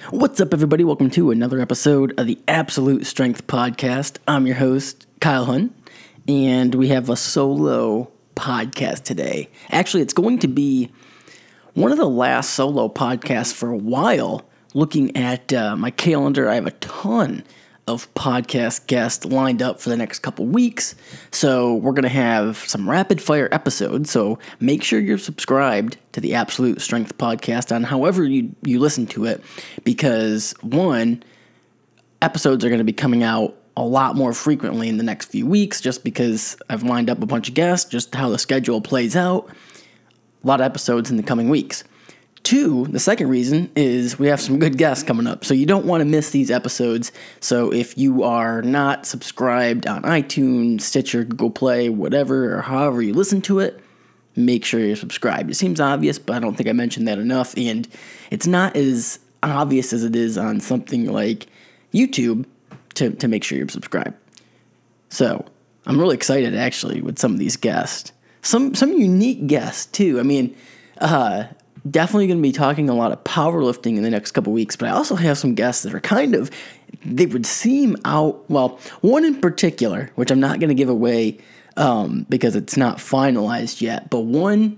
What's up, everybody? Welcome to another episode of the Absolute Strength Podcast. I'm your host, Kyle Hunt, and we have a solo podcast today. Actually, it's going to be one of the last solo podcasts for a while. Looking at my calendar, I have a ton of podcast guests lined up for the next couple weeks. So we're going to have some rapid fire episodes. So make sure you're subscribed to the Absolute Strength Podcast on however you listen to it, because one, episodes are going to be coming out a lot more frequently in the next few weeks, just because I've lined up a bunch of guests, just how the schedule plays out. A lot of episodes in the coming weeks. Two, the second reason is we have some good guests coming up, so you don't want to miss these episodes. So if you are not subscribed on iTunes, Stitcher, Google Play, whatever, or however you listen to it, make sure you're subscribed. It seems obvious, but I don't think I mentioned that enough, and it's not as obvious as it is on something like YouTube to make sure you're subscribed. So I'm really excited, actually, with some of these guests. Some unique guests, too. I mean, definitely going to be talking a lot of powerlifting in the next couple weeks, but I also have some guests that are they would seem out, well, one in particular, which I'm not going to give away because it's not finalized yet, but one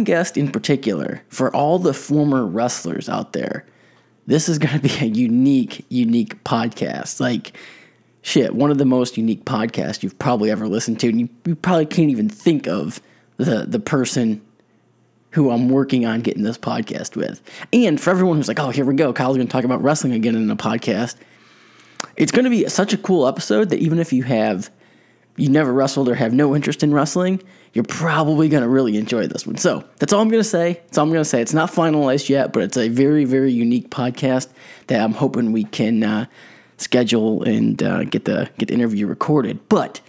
guest in particular, for all the former wrestlers out there, this is going to be a unique podcast. Like, shit, one of the most unique podcasts you've probably ever listened to, and you probably can't even think of the person who I'm working on getting this podcast with. And for everyone who's like, oh, here we go, Kyle's going to talk about wrestling again in a podcast, it's going to be such a cool episode that even if you never wrestled or have no interest in wrestling, you're probably going to really enjoy this one. So that's all I'm going to say. It's not finalized yet, but it's a very, very unique podcast that I'm hoping we can schedule and get the interview recorded. But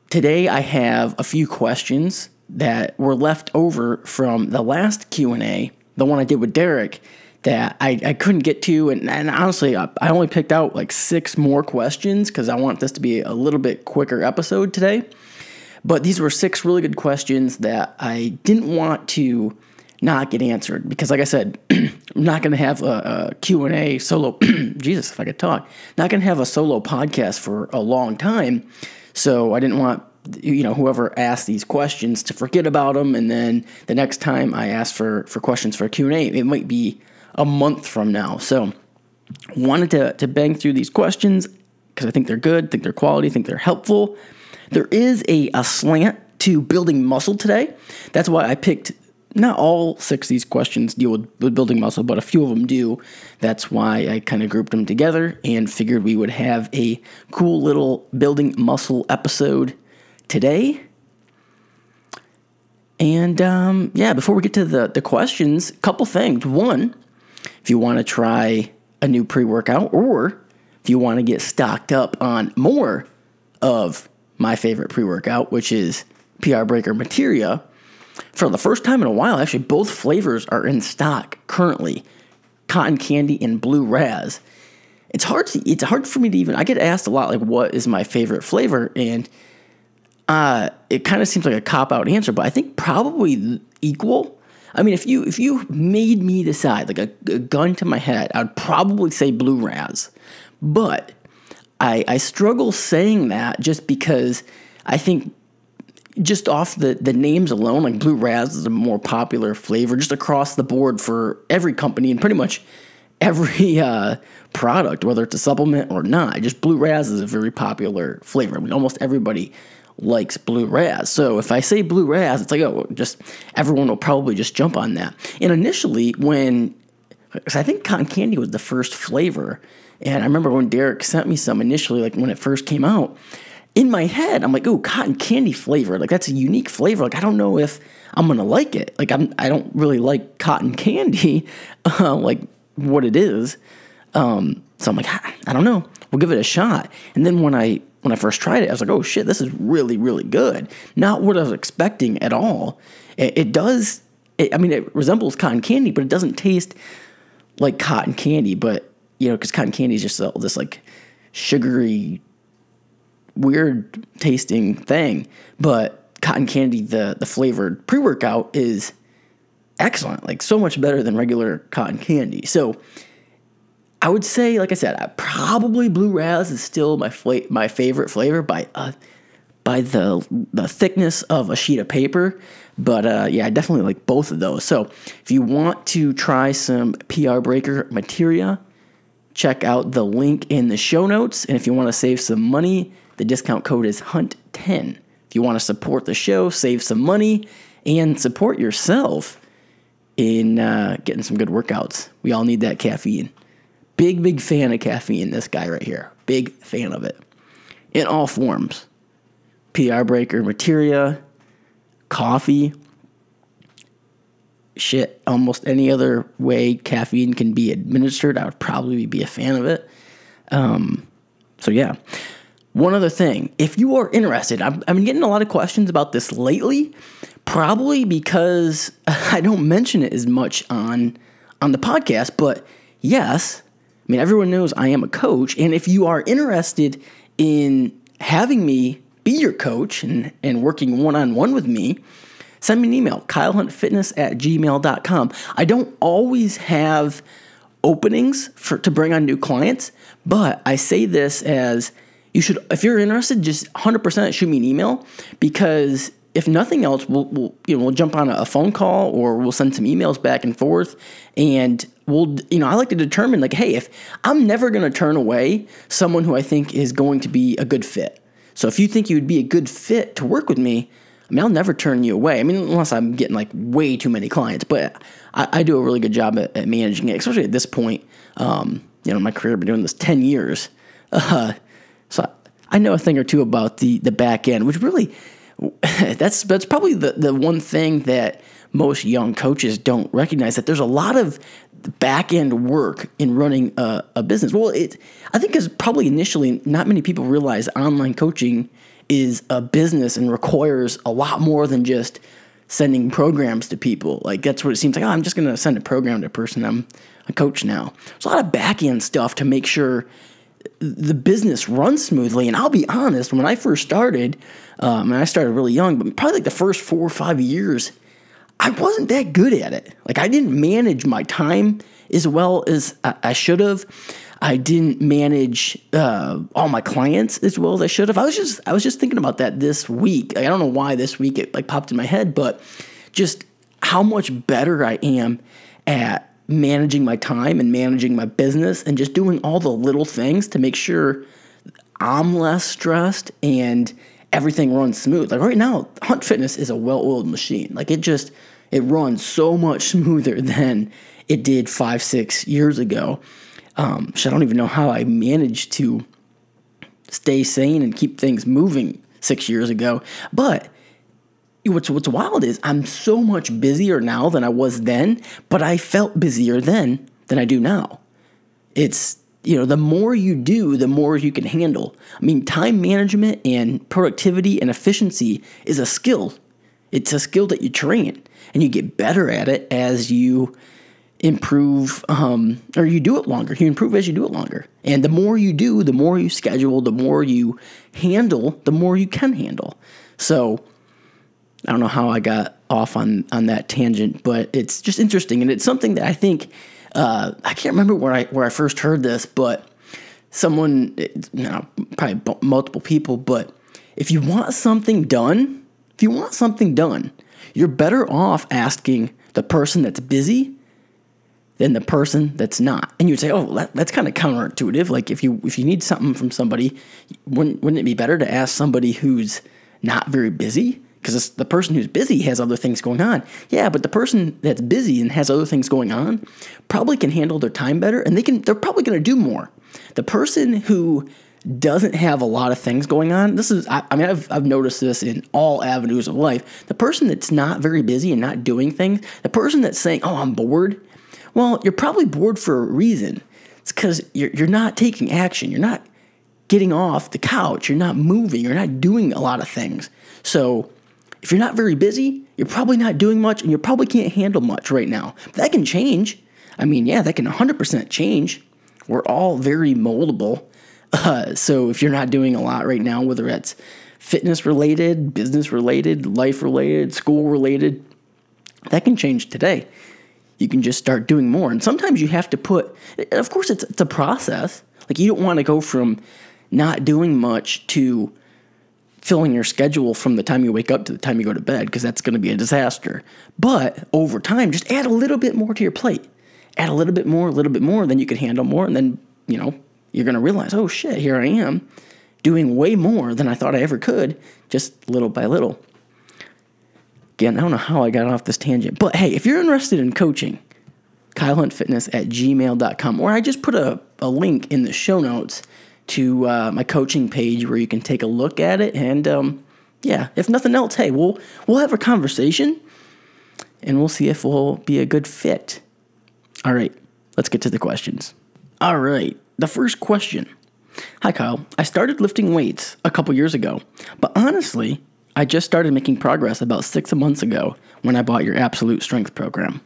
today I have a few questions that were left over from the last Q&A, the one I did with Derek, that I couldn't get to. And honestly, I only picked out like 6 more questions because I want this to be a little bit quicker episode today. But these were 6 really good questions that I didn't want to not get answered. Because like I said, I'm not going to have a Q&A solo, Jesus, if I could talk, not going to have a solo podcast for a long time. So I didn't want whoever asked these questions to forget about them, and then the next time I ask for questions for a Q&A, it might be a month from now. So wanted to bang through these questions because I think they're good, think they're quality, think they're helpful. There is a slant to building muscle today. That's why I picked, not all 6 of these questions deal with building muscle, but a few of them do. That's why I kind of grouped them together and figured we would have a cool little building muscle episode today. And before we get to the questions, a couple things. One, if you want to try a new pre-workout, or if you want to get stocked up on more of my favorite pre-workout, which is PR Breaker Materia, for the first time in a while, actually, both flavors are in stock currently, cotton candy and blue raz. It's hard for me to even, I get asked a lot, like, what is my favorite flavor? And it kind of seems like a cop-out answer, but I think probably equal. I mean, if you made me decide, like a gun to my head, I'd probably say blue raz. But I struggle saying that just because I think just off the names alone, like blue raz is a more popular flavor just across the board for every company and pretty much every product, whether it's a supplement or not. Just blue raz is a very popular flavor. I mean, almost everybody likes blue raz. So if I say blue raz, it's like, oh, just everyone will probably just jump on that. And initially, because I think cotton candy was the first flavor, and I remember when Derek sent me some initially, like when it first came out, in my head, I'm like, oh, cotton candy flavor. Like, that's a unique flavor. Like, I don't know if I'm going to like it. Like, I don't really like cotton candy, like what it is. So I'm like, I don't know. We'll give it a shot. And then when I first tried it, I was like, oh shit, this is really, really good. Not what I was expecting at all. It resembles cotton candy, but it doesn't taste like cotton candy. But, because cotton candy is just this like sugary, weird tasting thing. But cotton candy, the flavored pre-workout is excellent, like so much better than regular cotton candy. So I would say, like I said, probably Blue Raz is still my favorite flavor by the thickness of a sheet of paper. But yeah, I definitely like both of those. So if you want to try some PR Breaker materia, check out the link in the show notes. And if you want to save some money, the discount code is HUNT10. If you want to support the show, save some money, and support yourself in getting some good workouts. We all need that caffeine. Big fan of caffeine, this guy right here. Big fan of it. In all forms. PR Breaker materia, coffee, shit, almost any other way caffeine can be administered, I would probably be a fan of it. So yeah. One other thing, if you are interested, I've been getting a lot of questions about this lately, probably because I don't mention it as much on the podcast, but yes, I mean, everyone knows I am a coach, and if you are interested in having me be your coach and working one-on-one with me, send me an email, kylehuntfitness@gmail.com. I don't always have openings to bring on new clients, but I say this as you should, if you're interested, just 100% shoot me an email, because if nothing else, we'll jump on a phone call or we'll send some emails back and forth, and I like to determine, like, hey, if I'm never going to turn away someone who I think is going to be a good fit. So if you think you would be a good fit to work with me, I mean, I'll never turn you away. I mean, unless I'm getting like way too many clients, but I do a really good job at managing it, especially at this point. In my career, I've been doing this 10 years. So I know a thing or two about the back end, which really, that's probably the one thing that most young coaches don't recognize, that there's a lot of back end work in running a business. Well, I think because probably initially not many people realize online coaching is a business and requires a lot more than just sending programs to people. Like, that's what it seems like. I'm just going to send a program to a person. I'm a coach now. There's a lot of back end stuff to make sure the business runs smoothly. And I'll be honest, when I first started, and I started really young, but probably like the first 4 or 5 years, I wasn't that good at it. Like, I didn't manage my time as well as I should have. I didn't manage all my clients as well as I should have. I was just thinking about that this week. I don't know why this week it like popped in my head, but just how much better I am at managing my time and managing my business and just doing all the little things to make sure I'm less stressed and everything runs smooth. Like right now, Hunt Fitness is a well-oiled machine. Like it runs so much smoother than it did 5-6 years ago. I don't even know how I managed to stay sane and keep things moving 6 years ago. But what's wild is I'm so much busier now than I was then, but I felt busier then than I do now. It's, the more you do, the more you can handle. I mean, time management and productivity and efficiency is a skill. It's a skill that you train, and you get better at it as you improve, or you do it longer. You improve as you do it longer. And the more you do, the more you schedule, the more you handle, the more you can handle. So I don't know how I got off on that tangent, but it's just interesting. And it's something that I think, I can't remember where I first heard this, but someone, probably multiple people, but if you want something done, you're better off asking the person that's busy than the person that's not. And you'd say, oh, that's kind of counterintuitive. Like if you need something from somebody, wouldn't it be better to ask somebody who's not very busy? Because the person who's busy has other things going on. Yeah, but the person that's busy and has other things going on probably can handle their time better, and they're probably going to do more. The person who doesn't have a lot of things going on, I've noticed this in all avenues of life. The person that's not very busy and not doing things, the person that's saying, oh, I'm bored, well, you're probably bored for a reason. It's because you're not taking action. You're not getting off the couch. You're not moving. You're not doing a lot of things. So if you're not very busy, you're probably not doing much, and you probably can't handle much right now. But that can change. I mean, yeah, that can 100% change. We're all very moldable. So if you're not doing a lot right now, whether it's fitness related, business related, life related, school related, That can change today. You can just start doing more. And sometimes you have to of course, it's a process. Like, you don't want to go from not doing much to filling your schedule from the time you wake up to the time you go to bed, because that's going to be a disaster. But over time, just add a little bit more to your plate. Add a little bit more, then you can handle more. And then, you're going to realize, oh shit, here I am doing way more than I thought I ever could, just little by little. Again, I don't know how I got off this tangent, but hey, if you're interested in coaching, KyleHuntFitness@gmail.com, or I just put a link in the show notes to my coaching page where you can take a look at it. And if nothing else, hey, we'll have a conversation and we'll see if we'll be a good fit. All right, let's get to the questions. All right, the first question. Hi, Kyle. I started lifting weights a couple years ago, but honestly, I just started making progress about 6 months ago when I bought your Absolute Strength program.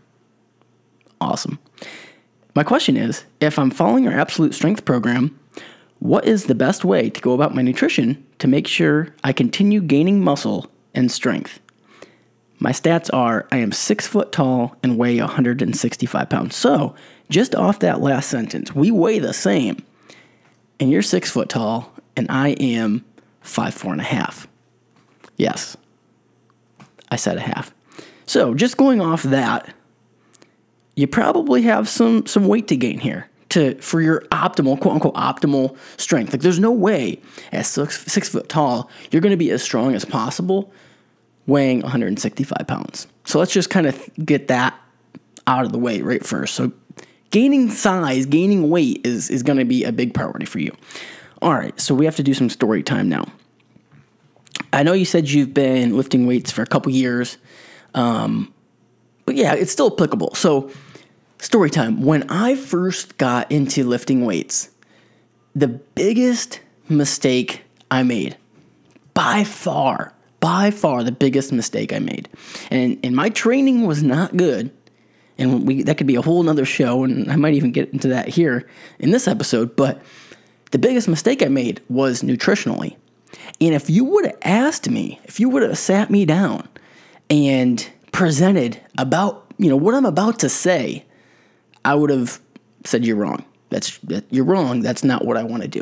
Awesome. My question is, if I'm following your Absolute Strength program, what is the best way to go about my nutrition to make sure I continue gaining muscle and strength? My stats are, I am 6 foot tall and weigh 165 pounds. So, just off that last sentence, we weigh the same. And you're 6 foot tall and I am 5'4.5". Yes, I said a half. So, just going off that, you probably have some weight to gain here for your optimal, quote unquote, optimal strength. Like, there's no way at 6 foot tall you're going to be as strong as possible weighing 165 pounds. So let's just kind of get that out of the way right first. So gaining weight is going to be a big priority for you. All right, so we have to do some story time now. I know you said you've been lifting weights for a couple years, but yeah, it's still applicable. So story time. When I first got into lifting weights, the biggest mistake I made, by far the biggest mistake I made, and my training was not good, and that could be a whole nother show, and I might even get into that here in this episode, but the biggest mistake I made was nutritionally. And if you would have asked me, if you would have sat me down and presented about, what I'm about to say, I would have said, you're wrong. You're wrong. That's not what I want to do.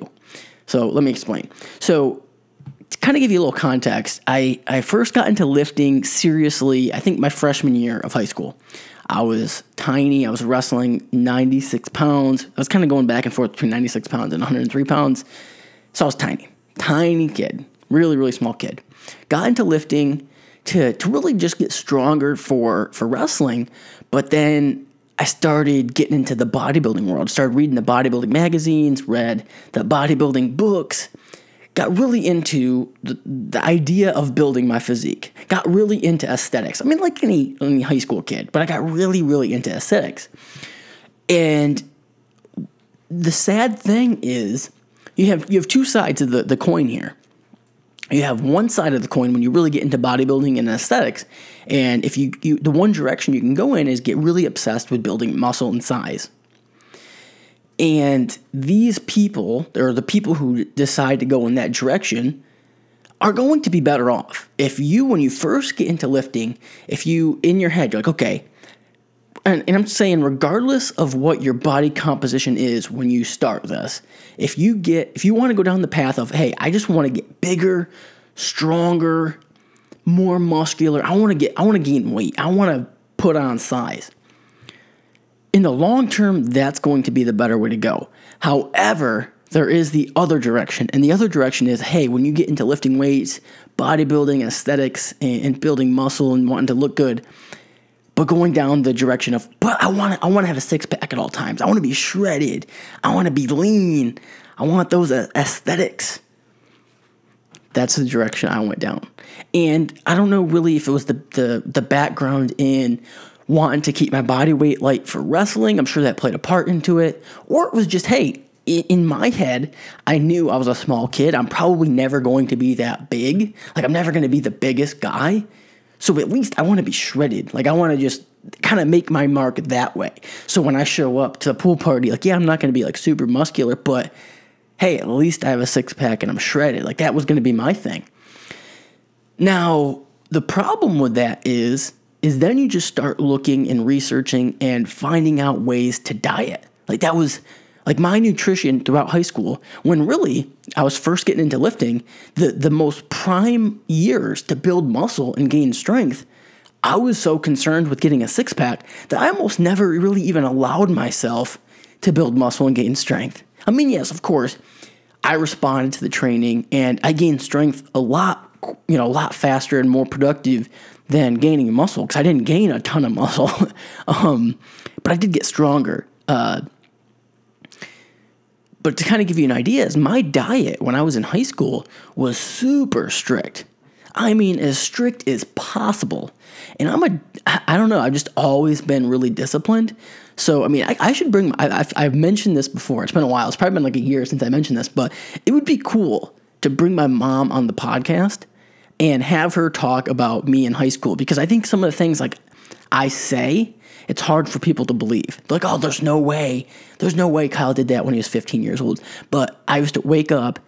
So let me explain. So to kind of give you a little context, I first got into lifting seriously, I think my freshman year of high school. I was tiny. I was wrestling 96 pounds. I was kind of going back and forth between 96 pounds and 103 pounds. So I was tiny kid, really, really small kid. Got into lifting to really just get stronger for wrestling. But then I started getting into the bodybuilding world, started reading the bodybuilding magazines, read the bodybuilding books, got really into the idea of building my physique, got really into aesthetics. I mean, like any high school kid, but I got really, really into aesthetics. And the sad thing is you have two sides of the coin here. You have one side of the coin when you really get into bodybuilding and aesthetics, and if you the one direction you can go in is get really obsessed with building muscle and size. And these people, or the people who decide to go in that direction, are going to be better off. If you, when you first get into lifting, if you, in your head, you're like, okay, and I'm saying regardless of what your body composition is when you start this, if you want to go down the path of, hey, I just want to get bigger, stronger, more muscular, I want to gain weight, I want to put on size. In the long term, that's going to be the better way to go. However, there is the other direction, and the other direction is, hey, when you get into lifting weights, bodybuilding, aesthetics, and building muscle and wanting to look good, but going down the direction of, but I want to have a six-pack at all times. I want to be shredded. I want to be lean. I want those aesthetics. That's the direction I went down. And I don't know really if it was the background in wanting to keep my body weight light for wrestling. I'm sure that played a part into it. Or it was just, hey, in my head, I knew I was a small kid. I'm probably never going to be that big. Like, I'm never going to be the biggest guy. So at least I want to be shredded. Like, I want to just kind of make my mark that way. So when I show up to the pool party, like, yeah, I'm not going to be like super muscular, but hey, at least I have a six-pack and I'm shredded. Like, that was going to be my thing. Now, the problem with that is is then you just start looking and researching and finding out ways to diet. Like that was like my nutrition throughout high school, when really I was first getting into lifting, the most prime years to build muscle and gain strength. I was so concerned with getting a six-pack that I almost never really even allowed myself to build muscle and gain strength. I mean, yes, of course, I responded to the training and I gained strength a lot faster and more productive than gaining muscle, because I didn't gain a ton of muscle, but I did get stronger. But to kind of give you an idea, is my diet when I was in high school was super strict. I mean, as strict as possible. And I don't know, I've just always been really disciplined. So, I mean, I should bring, I've mentioned this before. It's been a while. It's probably been like a year since I mentioned this, but it would be cool to bring my mom on the podcast and have her talk about me in high school, because I think some of the things like I say, it's hard for people to believe. They're like, oh, there's no way Kyle did that when he was 15 years old. But I used to wake up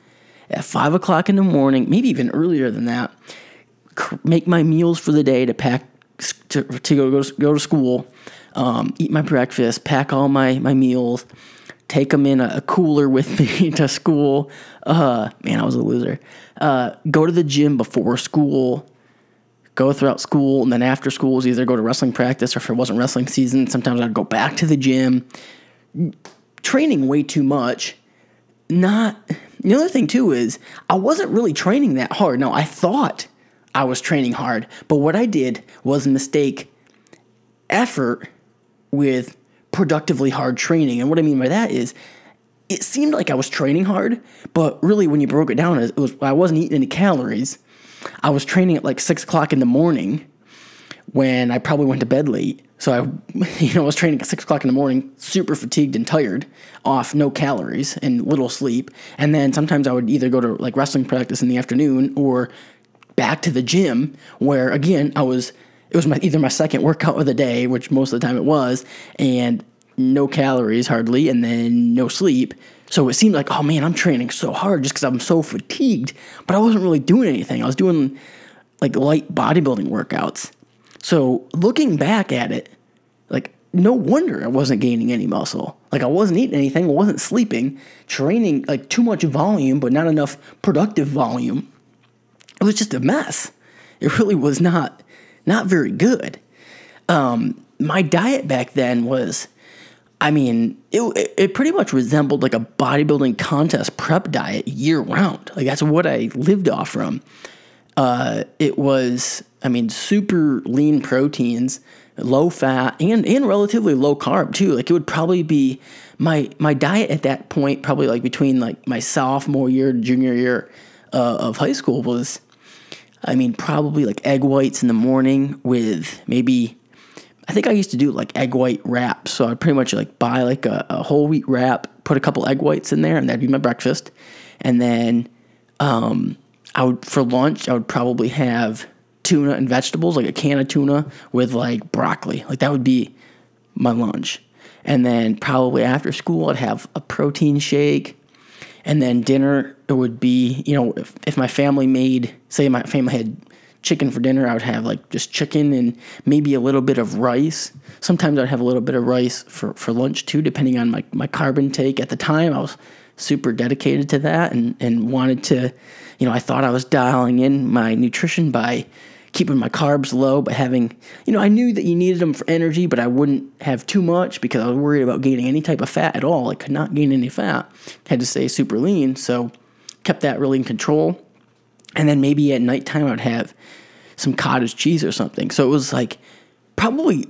at 5 o'clock in the morning, maybe even earlier than that, make my meals for the day to pack to go to school, eat my breakfast, pack all my meals, take them in a cooler with me to school. Man, I was a loser. Go to the gym before school, go throughout school, and then after school was either go to wrestling practice, or if it wasn't wrestling season, sometimes I'd go back to the gym. Training way too much. The other thing too is I wasn't really training that hard. Now, I thought I was training hard, but what I did was mistake effort with productively hard training. And what I mean by that is it seemed like I was training hard, but really when you broke it down, I wasn't eating any calories. I was training at like 6 o'clock in the morning when I probably went to bed late. So I was training at 6 o'clock in the morning, super fatigued and tired, off no calories and little sleep. And then sometimes I would either go to like wrestling practice in the afternoon or back to the gym, where again, it was either my second workout of the day, which most of the time it was, and no calories hardly, and then no sleep. So it seemed like, oh man, I'm training so hard just because I'm so fatigued, but I wasn't really doing anything. I was doing like light bodybuilding workouts. So looking back at it, like no wonder I wasn't gaining any muscle. Like I wasn't eating anything, I wasn't sleeping, training like too much volume, but not enough productive volume. It was just a mess. It really was not very good. My diet back then was, I mean, it pretty much resembled like a bodybuilding contest prep diet year round. Like that's what I lived off from. It was, I mean, super lean proteins, low fat, and relatively low carb too. Like it would probably be my diet at that point, probably like between like my sophomore year to junior year of high school was, I mean, probably like egg whites in the morning with maybe, I think I used to do like egg white wraps. So I'd pretty much like buy like a whole wheat wrap, put a couple egg whites in there, and that'd be my breakfast. And then for lunch, I would probably have tuna and vegetables, like a can of tuna with like broccoli. Like that would be my lunch. And then probably after school, I'd have a protein shake. And then dinner, it would be, if my family say my family had chicken for dinner, I would have like just chicken and maybe a little bit of rice. Sometimes I'd have a little bit of rice for lunch too, depending on my carb intake. At the time, I was super dedicated to that and wanted to, I thought I was dialing in my nutrition by keeping my carbs low, but having, I knew that you needed them for energy, but I wouldn't have too much because I was worried about gaining any type of fat at all. I could not gain any fat. Had to stay super lean, so kept that really in control. And then maybe at nighttime I would have some cottage cheese or something. So it was like probably,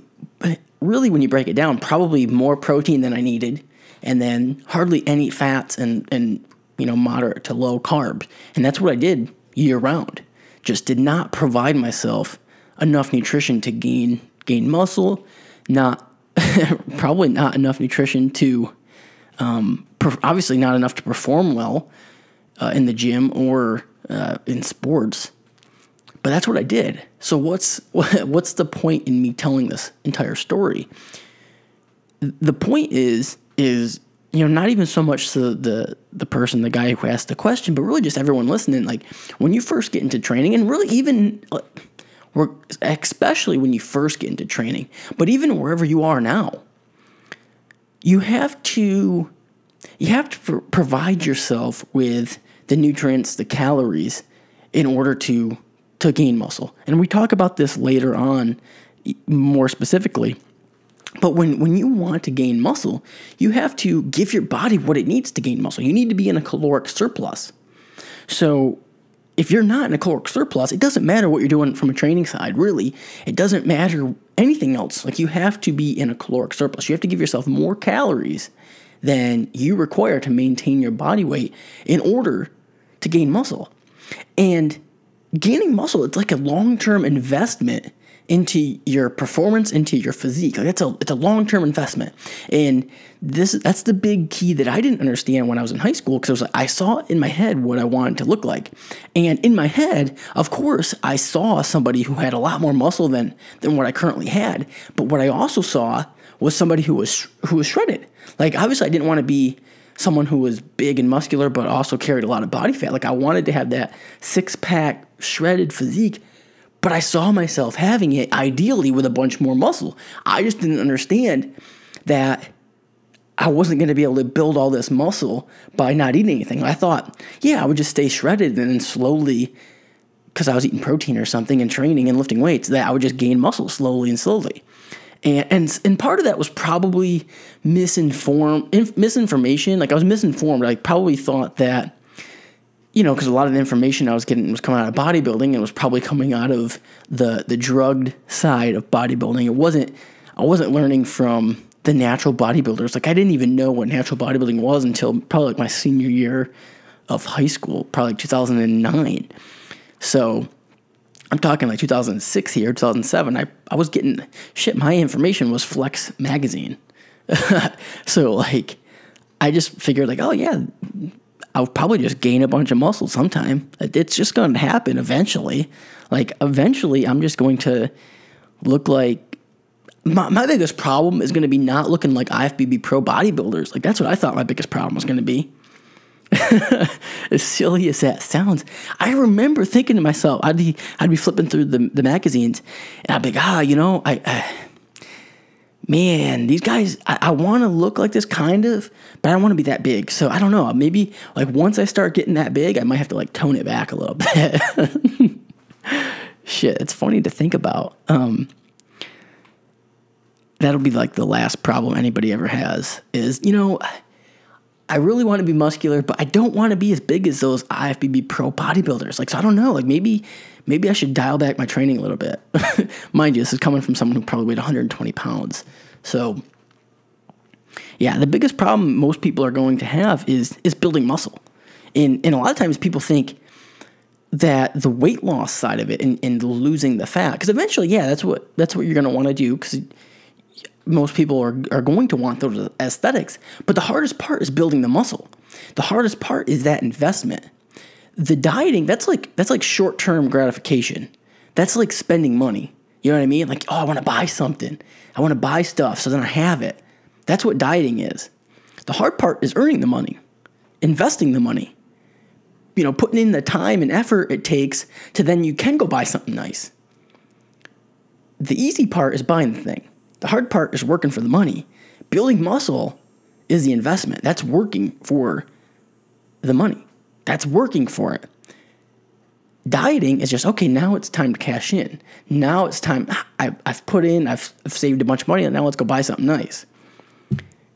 really when you break it down, probably more protein than I needed, and then hardly any fats and moderate to low carbs. And that's what I did year round. Just did not provide myself enough nutrition to gain muscle, probably not enough nutrition to, obviously not enough to perform well in the gym or in sports. But that's what I did. So what's the point in me telling this entire story? The point is not even so much the person, the guy who asked the question, but really just everyone listening. Like when you first get into training, and really even especially when you first get into training, but even wherever you are now, you have to provide yourself with the nutrients, the calories, in order to gain muscle. And we talk about this later on more specifically. But when you want to gain muscle, you have to give your body what it needs to gain muscle. You need to be in a caloric surplus. So if you're not in a caloric surplus, it doesn't matter what you're doing from a training side, really. It doesn't matter anything else. Like, you have to be in a caloric surplus. You have to give yourself more calories than you require to maintain your body weight in order to gain muscle. And gaining muscle, it's like a long-term investment into your performance, into your physique. Like, it's a long-term investment. And that's the big key that I didn't understand when I was in high school, because I saw in my head what I wanted to look like. And in my head, of course, I saw somebody who had a lot more muscle than what I currently had. But what I also saw was somebody who was shredded. Like, obviously, I didn't want to be someone who was big and muscular but also carried a lot of body fat. Like, I wanted to have that six-pack shredded physique, but I saw myself having it ideally with a bunch more muscle. I just didn't understand that I wasn't going to be able to build all this muscle by not eating anything. I thought, yeah, I would just stay shredded, and then slowly, because I was eating protein or something and training and lifting weights, that I would just gain muscle slowly and slowly. And part of that was probably misinformation. Like, I was misinformed. I probably thought that, because a lot of the information I was getting was coming out of bodybuilding, and it was probably coming out of the drugged side of bodybuilding. I wasn't learning from the natural bodybuilders. Like, I didn't even know what natural bodybuilding was until probably like my senior year of high school, probably like 2009. So I'm talking like 2006 here, 2007. I was getting shit. My information was Flex magazine. So like, I just figured like, oh yeah, I'll probably just gain a bunch of muscle sometime. It's just going to happen eventually. Like, eventually I'm just going to look like, my biggest problem is going to be not looking like IFBB pro bodybuilders. Like, that's what I thought my biggest problem was going to be. As silly as that sounds, I remember thinking to myself, I'd be flipping through the magazines, and I'd be like, man, these guys, I want to look like this kind of, but I don't want to be that big. So I don't know, maybe like once I start getting that big, I might have to like tone it back a little bit. Shit, it's funny to think about. That'll be like the last problem anybody ever has is, I really want to be muscular, but I don't want to be as big as those IFBB pro bodybuilders. Like, so I don't know, like maybe I should dial back my training a little bit. Mind you, this is coming from someone who probably weighed 120 pounds. So yeah, the biggest problem most people are going to have is building muscle. And a lot of times people think that the weight loss side of it and losing the fat, because eventually, yeah, that's what you're going to want to do, because most people are going to want those aesthetics. But the hardest part is building the muscle. The hardest part is that investment. The dieting, that's like short-term gratification. That's like spending money. You know what I mean? Like, oh, I want to buy something. I want to buy stuff so then I have it. That's what dieting is. The hard part is earning the money, investing the money, putting in the time and effort it takes to then you can go buy something nice. The easy part is buying the thing. The hard part is working for the money. Building muscle is the investment. That's working for the money. That's working for it. Dieting is just, okay, now it's time to cash in. Now it's time. I've put in, I've saved a bunch of money, and now let's go buy something nice.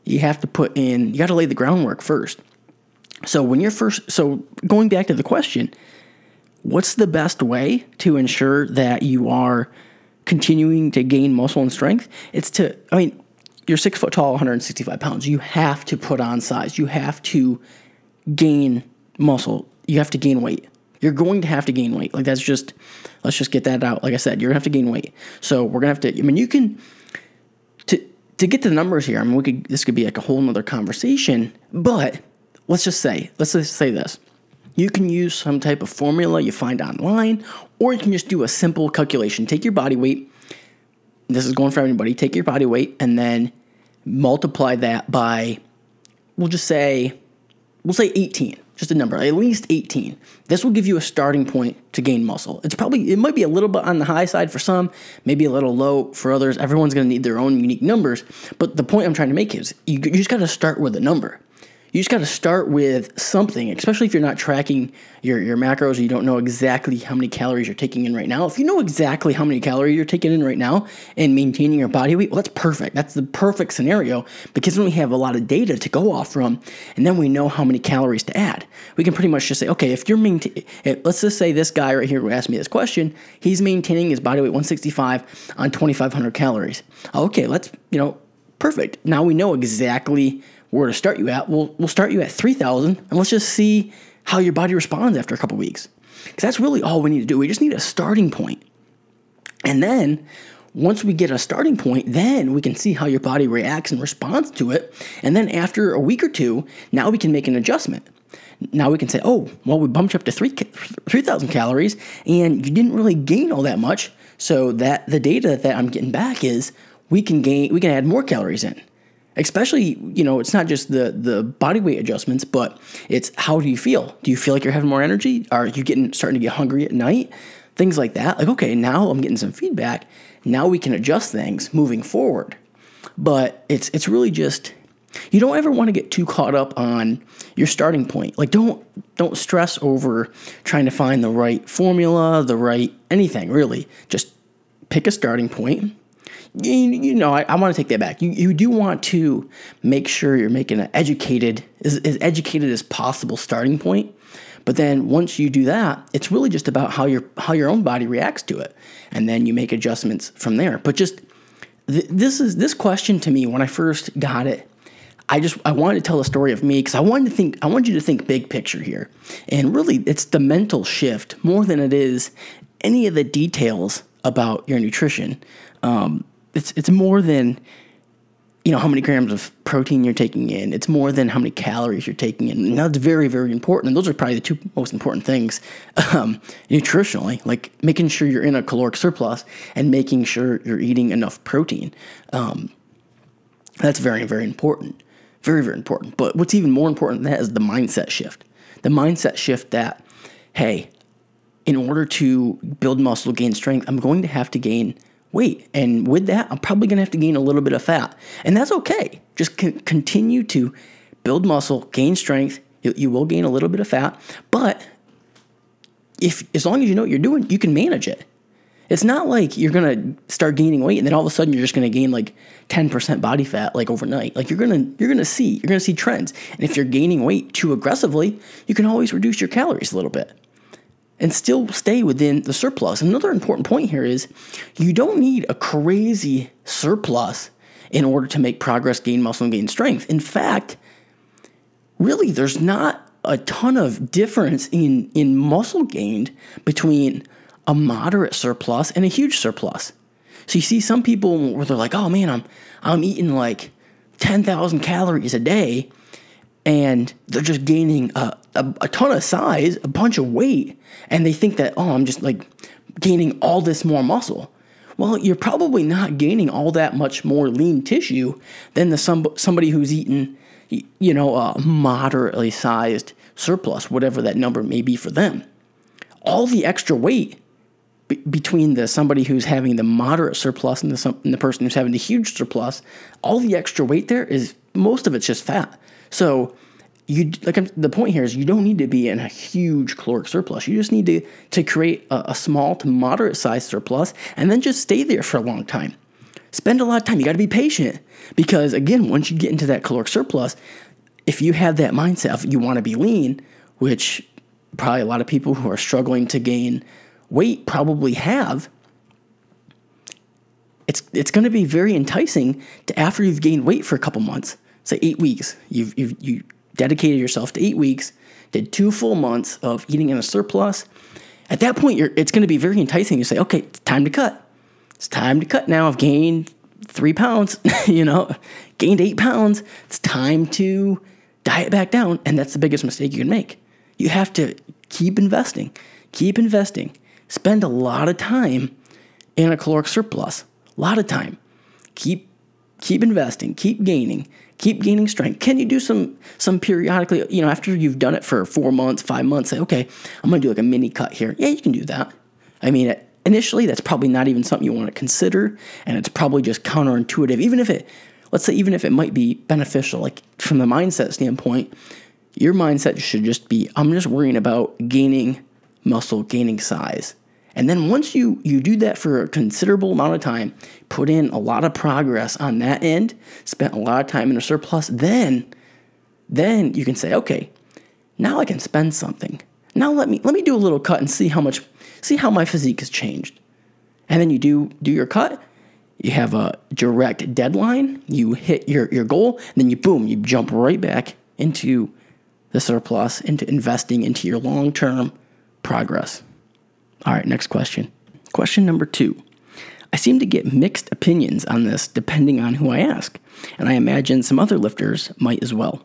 You have to put in, you got to lay the groundwork first. So going back to the question, what's the best way to ensure that you are continuing to gain muscle and strength? You're 6 foot tall, 165 pounds. You have to put on size. You have to gain muscle. You have to gain weight. You're going to have to gain weight. Like, let's just get that out. Like I said, you're going to have to gain weight. So we're going to have to, you can, to get to the numbers here, this could be like a whole nother conversation, but let's just say this. You can use some type of formula you find online, or you can just do a simple calculation. Take your body weight. This is going for everybody. Take your body weight and then multiply that by, we'll say 18. just a number, at least 18. This will give you a starting point to gain muscle. It might be a little bit on the high side for some, maybe a little low for others. Everyone's going to need their own unique numbers. But the point I'm trying to make is you just got to start with a number. You just got to start with something, especially if you're not tracking your macros or you don't know exactly how many calories you're taking in right now. If you know exactly how many calories you're taking in right now and maintaining your body weight, well, that's perfect. That's the perfect scenario because then we have a lot of data to go off from, and then we know how many calories to add. We can pretty much just say, okay, if you're let's just say this guy right here who asked me this question, he's maintaining his body weight 165 on 2,500 calories. Okay, perfect. Now we know exactly where to start you at. We'll start you at 3,000, and let's just see how your body responds after a couple weeks. Because that's really all we need to do. We just need a starting point. And then once we get a starting point, then we can see how your body reacts and responds to it. And then after a week or two, now we can make an adjustment. Now we can say, oh, well, we bumped you up to 3,000 calories, and you didn't really gain all that much. So that the data that I'm getting back is we can add more calories in. Especially, it's not just the body weight adjustments, but it's how do you feel? Do you feel like you're having more energy? Are you starting to get hungry at night? Things like that. Like, okay, now I'm getting some feedback. Now we can adjust things moving forward. But it's really just, you don't ever want to get too caught up on your starting point. Like, don't stress over trying to find the right formula, the right anything, really. Just pick a starting point. I want to take that back. You do want to make sure you're making an educated as possible starting point. But then once you do that, it's really just about how your own body reacts to it, and then you make adjustments from there. But just this question to me, when I first got it, I wanted to tell a story of me because I want you to think big picture here, and really it's the mental shift more than it is any of the details about your nutrition. It's more than, how many grams of protein you're taking in. It's more than how many calories you're taking in. And that's very, very important. And those are probably the two most important things nutritionally, like making sure you're in a caloric surplus and making sure you're eating enough protein. That's very, very important. Very, very important. But what's even more important than that is the mindset shift. The mindset shift that, hey, in order to build muscle, gain strength, I'm going to have to gain weight. And with that, I'm probably going to have to gain a little bit of fat. And that's okay. Just continue to build muscle, gain strength. You will gain a little bit of fat. But as long as you know what you're doing, you can manage it. It's not like you're going to start gaining weight and then all of a sudden you're just going to gain like 10% body fat like overnight. Like you're going to see trends. And if you're gaining weight too aggressively, you can always reduce your calories a little bit and still stay within the surplus. Another important point here is you don't need a crazy surplus in order to make progress, gain muscle, and gain strength. In fact, really, there's not a ton of difference in muscle gained between a moderate surplus and a huge surplus. So you see some people where they're like, oh man, I'm eating like 10,000 calories a day, and they're just gaining a ton of size, a bunch of weight, and they think that, oh, I'm just like gaining all this more muscle. Well, you're probably not gaining all that much more lean tissue than somebody who's eaten, a moderately sized surplus, whatever that number may be for them. All the extra weight between somebody who's having the moderate surplus and the person who's having the huge surplus, all the extra weight there is, most of it's just fat. So the point here is you don't need to be in a huge caloric surplus. You just need to create a small to moderate size surplus and then just stay there for a long time. Spend a lot of time. You got to be patient because, again, once you get into that caloric surplus, if you have that mindset of you want to be lean, which probably a lot of people who are struggling to gain weight probably have, it's going to be very enticing to, after you've gained weight for a couple months, say 8 weeks, you dedicated yourself to 8 weeks, did 2 full months of eating in a surplus. At that point, it's going to be very enticing. You say, okay, it's time to cut. It's time to cut now. I've gained 3 pounds, gained 8 pounds. It's time to diet back down. And that's the biggest mistake you can make. You have to keep investing, spend a lot of time in a caloric surplus, a lot of time. Keep investing, keep gaining, Keep gaining strength. Can you do some periodically, after you've done it for 4 months, 5 months, say, okay, I'm going to do like a mini cut here. Yeah, you can do that. I mean, initially, that's probably not even something you want to consider, and it's probably just counterintuitive. Even if it might be beneficial, like from the mindset standpoint, your mindset should just be, I'm just worrying about gaining muscle, gaining size. And then once you do that for a considerable amount of time, put in a lot of progress on that end, spent a lot of time in a surplus, then you can say, okay, now I can spend something. Now let me do a little cut and see how my physique has changed. And then you do your cut, you have a direct deadline, you hit your goal, and then you jump right back into the surplus, into investing into your long-term progress. All right, next question. Question number 2. I seem to get mixed opinions on this depending on who I ask, and I imagine some other lifters might as well.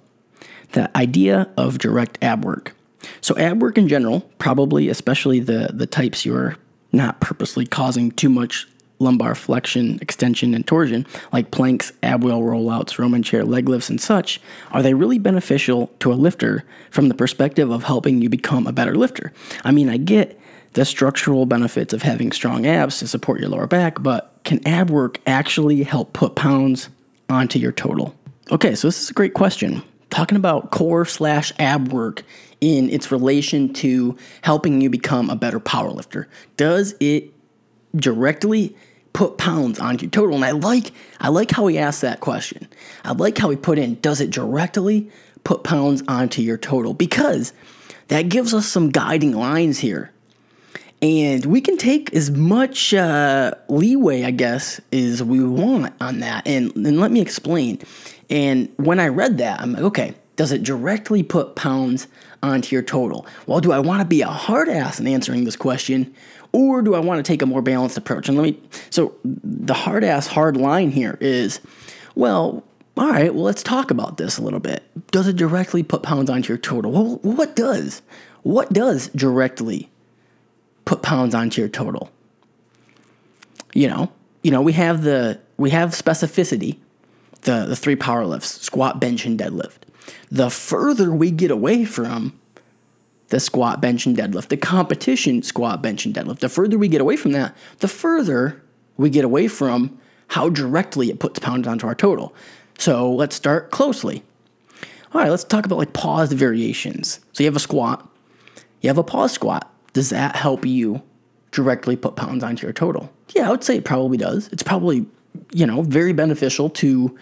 The idea of direct ab work. So ab work in general, probably especially the types you're not purposely causing too much lumbar flexion, extension, and torsion, like planks, ab wheel rollouts, Roman chair leg lifts, and such, are they really beneficial to a lifter from the perspective of helping you become a better lifter? I mean, I get the structural benefits of having strong abs to support your lower back, but can ab work actually help put pounds onto your total? Okay, so this is a great question. Talking about core/ab work in its relation to helping you become a better power lifter. Does it directly put pounds onto your total? And I like how he asked that question. I like how he put in, does it directly put pounds onto your total? Because that gives us some guiding lines here. And we can take as much leeway, I guess, as we want on that. And let me explain. And when I read that, I'm like, okay, does it directly put pounds onto your total? Well, do I want to be a hard ass in answering this question, or do I want to take a more balanced approach? And so the hard ass hard line here is, well, all right, well, let's talk about this a little bit. Does it directly put pounds onto your total? Well, what does directly put pounds onto your total? We have specificity, the 3 power lifts, squat, bench, and deadlift. The further we get away from the squat, bench, and deadlift, the competition squat, bench, and deadlift, the further we get away from that, the further we get away from how directly it puts pounds onto our total. So let's start closely. All right, let's talk about like paused variations. So you have a squat, you have a pause squat. Does that help you directly put pounds onto your total? Yeah, I would say it probably does. It's probably, very beneficial to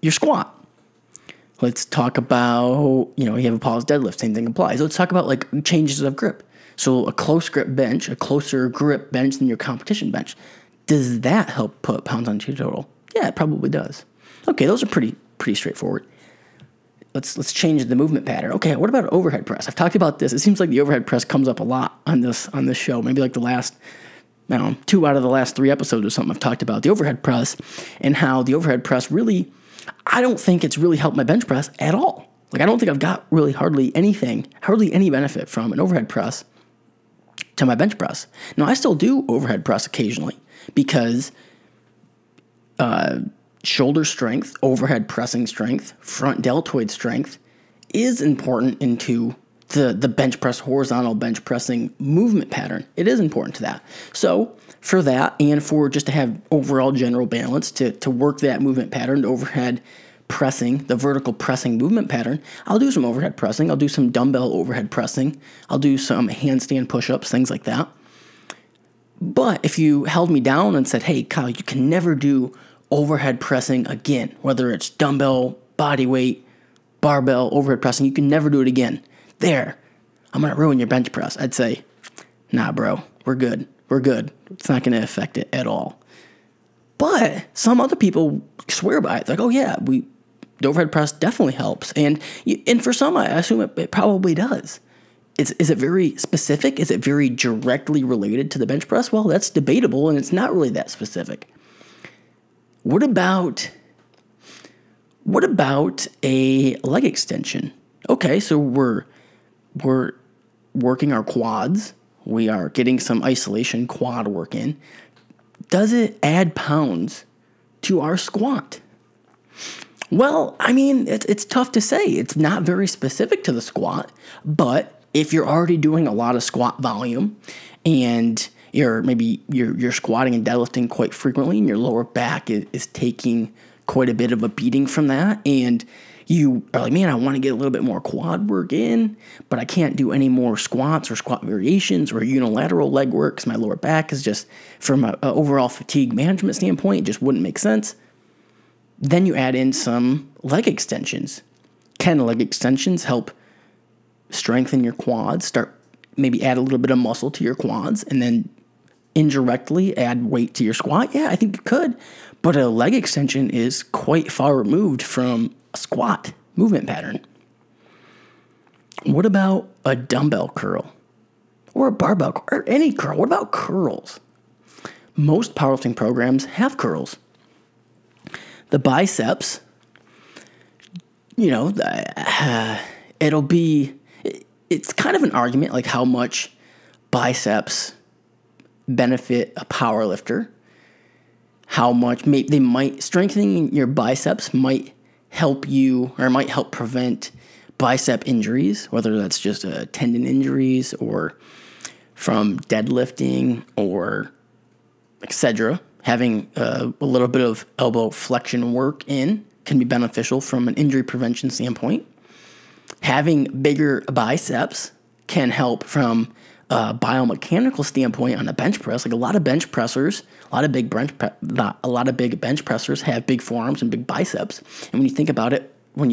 your squat. Let's talk about, you have a pause deadlift, same thing applies. Let's talk about like changes of grip. So a close grip bench, a closer grip bench than your competition bench. Does that help put pounds onto your total? Yeah, it probably does. Okay, those are pretty straightforward. Let's change the movement pattern. Okay, what about overhead press? I've talked about this. It seems like the overhead press comes up a lot on this show. Maybe like the last, 2 out of the last 3 episodes or something I've talked about the overhead press and how the overhead press really, I don't think it's really helped my bench press at all. Like I don't think I've got really hardly any benefit from an overhead press to my bench press. Now I still do overhead press occasionally because shoulder strength, overhead pressing strength, front deltoid strength is important into the bench press, horizontal bench pressing movement pattern. It is important to that. So for that and for just to have overall general balance to work that movement pattern, the overhead pressing, the vertical pressing movement pattern, I'll do some overhead pressing. I'll do some dumbbell overhead pressing. I'll do some handstand push-ups, things like that. But if you held me down and said, hey, Kyle, you can never do overhead pressing again, whether it's dumbbell, body weight, barbell, overhead pressing, you can never do it again. There, I'm going to ruin your bench press. I'd say, nah, bro, we're good. It's not going to affect it at all. But some other people swear by it. It's like, oh yeah, the overhead press definitely helps. And for some, I assume it probably does. Is it very specific? Is it very directly related to the bench press? Well, that's debatable, and it's not really that specific. What about a leg extension? Okay, so we're working our quads. We are getting some isolation quad work in. Does it add pounds to our squat? Well, I mean, it's tough to say. It's not very specific to the squat, but if you're already doing a lot of squat volume and you're squatting and deadlifting quite frequently and your lower back is taking quite a bit of a beating from that, and you are like, man, I want to get a little bit more quad work in, but I can't do any more squats or squat variations or unilateral leg work because my lower back is just, from an overall fatigue management standpoint, it just wouldn't make sense. Then you add in some leg extensions. Leg extensions help strengthen your quads, maybe add a little bit of muscle to your quads, and then indirectly add weight to your squat? Yeah, I think you could, but a leg extension is quite far removed from a squat movement pattern. What about a dumbbell curl or a barbell curl or any curl? What about curls? Most powerlifting programs have curls. The biceps, it's kind of an argument like how much biceps benefit a powerlifter, how much strengthening your biceps might help you or might help prevent bicep injuries, whether that's just tendon injuries or from deadlifting or etc. Having a little bit of elbow flexion work in can be beneficial from an injury prevention standpoint. Having bigger biceps can help from a biomechanical standpoint on a bench press. Like a lot of bench pressers, a lot of big bench pressers have big forearms and big biceps. And when you think about it, when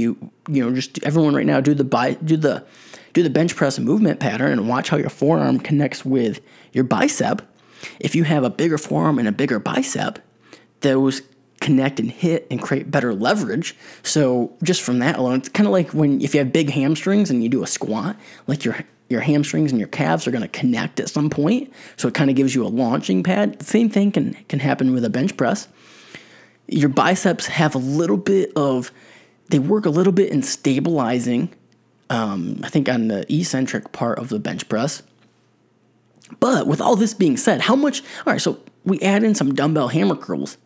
just everyone right now do the bench press movement pattern and watch how your forearm connects with your bicep. If you have a bigger forearm and a bigger bicep, those connect and hit and create better leverage. So just from that alone, it's kind of like if you have big hamstrings and you do a squat, like your hamstrings and your calves are going to connect at some point. So it kind of gives you a launching pad. The same thing can happen with a bench press. Your biceps have they work a little bit in stabilizing, I think on the eccentric part of the bench press. But with all this being said, all right, so we add in some dumbbell hammer curls.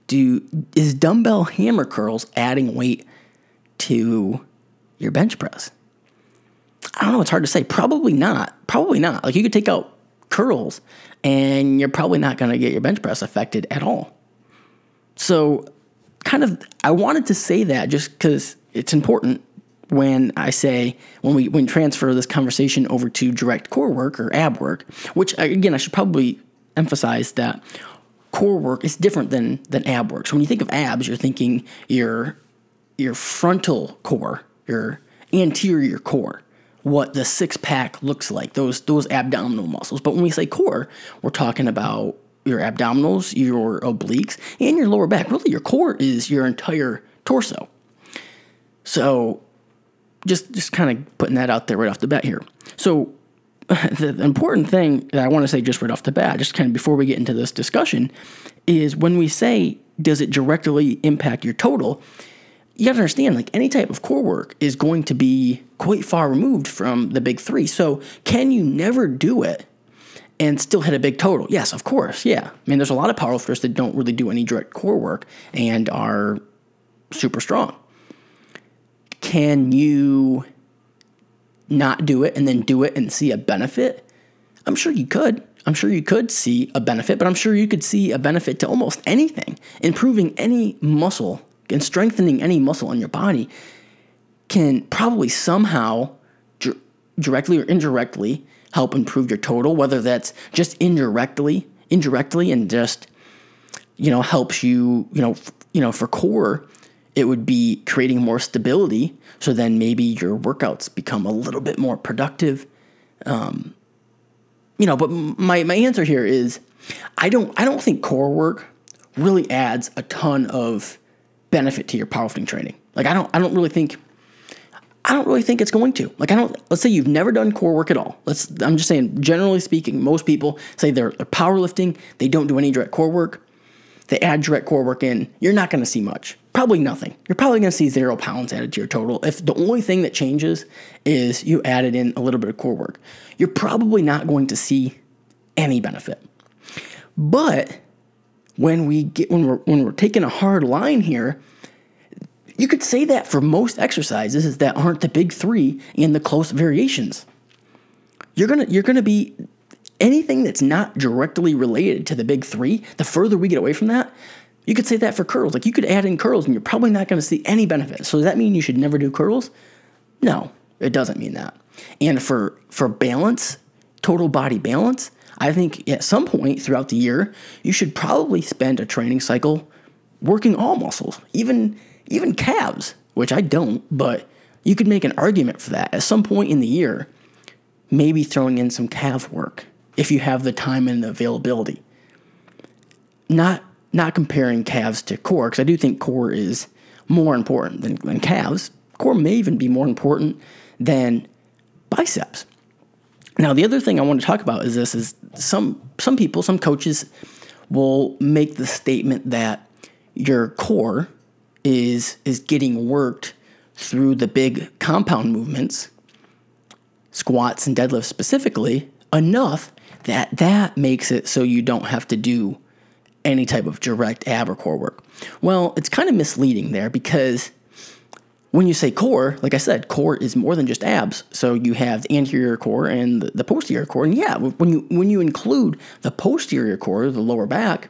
Is dumbbell hammer curls adding weight to your bench press? I don't know, it's hard to say. Probably not. Like you could take out curls and you're probably not going to get your bench press affected at all. So I wanted to say that just because it's important when we transfer this conversation over to direct core work or ab work, which again, I should probably emphasize that core work is different than ab work. So when you think of abs, you're thinking your frontal core, your anterior core, what the six pack looks like, those abdominal muscles. But when we say core, we're talking about your abdominals, your obliques, and your lower back. Really, your core is your entire torso. So just kind of putting that out there right off the bat here. So the important thing that I want to say just right off the bat, just kind of before we get into this discussion, is when we say, does it directly impact your total, you got to understand, like any type of core work is going to be quite far removed from the big three. So can you never do it and still hit a big total? Yes, of course. Yeah. I mean, there's a lot of powerlifters that don't really do any direct core work and are super strong. Can you not do it and then do it and see a benefit? I'm sure you could. I'm sure you could see a benefit, but I'm sure you could see a benefit to almost anything. Improving any muscle and strengthening any muscle in your body can probably somehow directly or indirectly help improve your total, whether that's just indirectly and just, helps you, for core, it would be creating more stability. So then maybe your workouts become a little bit more productive. But my answer here is I don't think core work really adds a ton of benefit to your powerlifting training. Like I don't really think it's going to. Like let's say you've never done core work at all. I'm just saying, generally speaking, most people say they're powerlifting, they don't do any direct core work. They add direct core work in, you're not going to see much. Probably nothing. You're probably going to see 0 pounds added to your total. If the only thing that changes is you added in a little bit of core work, you're probably not going to see any benefit. But when we're taking a hard line here, You could say that for most exercises that aren't the big three and the close variations. You're gonna be anything that's not directly related to the big three. The further we get away from that, you could say that for curls. Like, you could add in curls and you're probably not going to see any benefit. So does that mean you should never do curls? No, it doesn't mean that. And for balance, total body balance, I think at some point throughout the year, you should probably spend a training cycle working all muscles, even calves, which I don't, but you could make an argument for that. At some point in the year, maybe throwing in some calf work if you have the time and the availability. Not comparing calves to core, because I do think core is more important than calves. Core may even be more important than biceps. Now, the other thing I want to talk about is some people, some coaches will make the statement that your core is getting worked through the big compound movements, squats and deadlifts specifically, enough that makes it so you don't have to do any type of direct ab or core work. Well, it's kind of misleading there, because when you say core, like I said, core is more than just abs. So you have the anterior core and the posterior core. And yeah, when you include the posterior core, the lower back,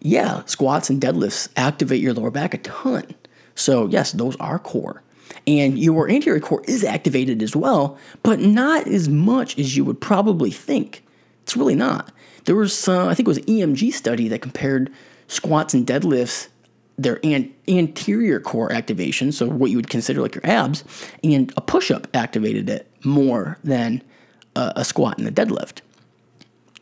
yeah, squats and deadlifts activate your lower back a ton. So yes, those are core. And your anterior core is activated as well, but not as much as you would probably think. It's really not. There was, I think it was an EMG study that compared squats and deadlifts, their anterior core activation, so what you would consider like your abs, and a push-up activated it more than a squat and a deadlift.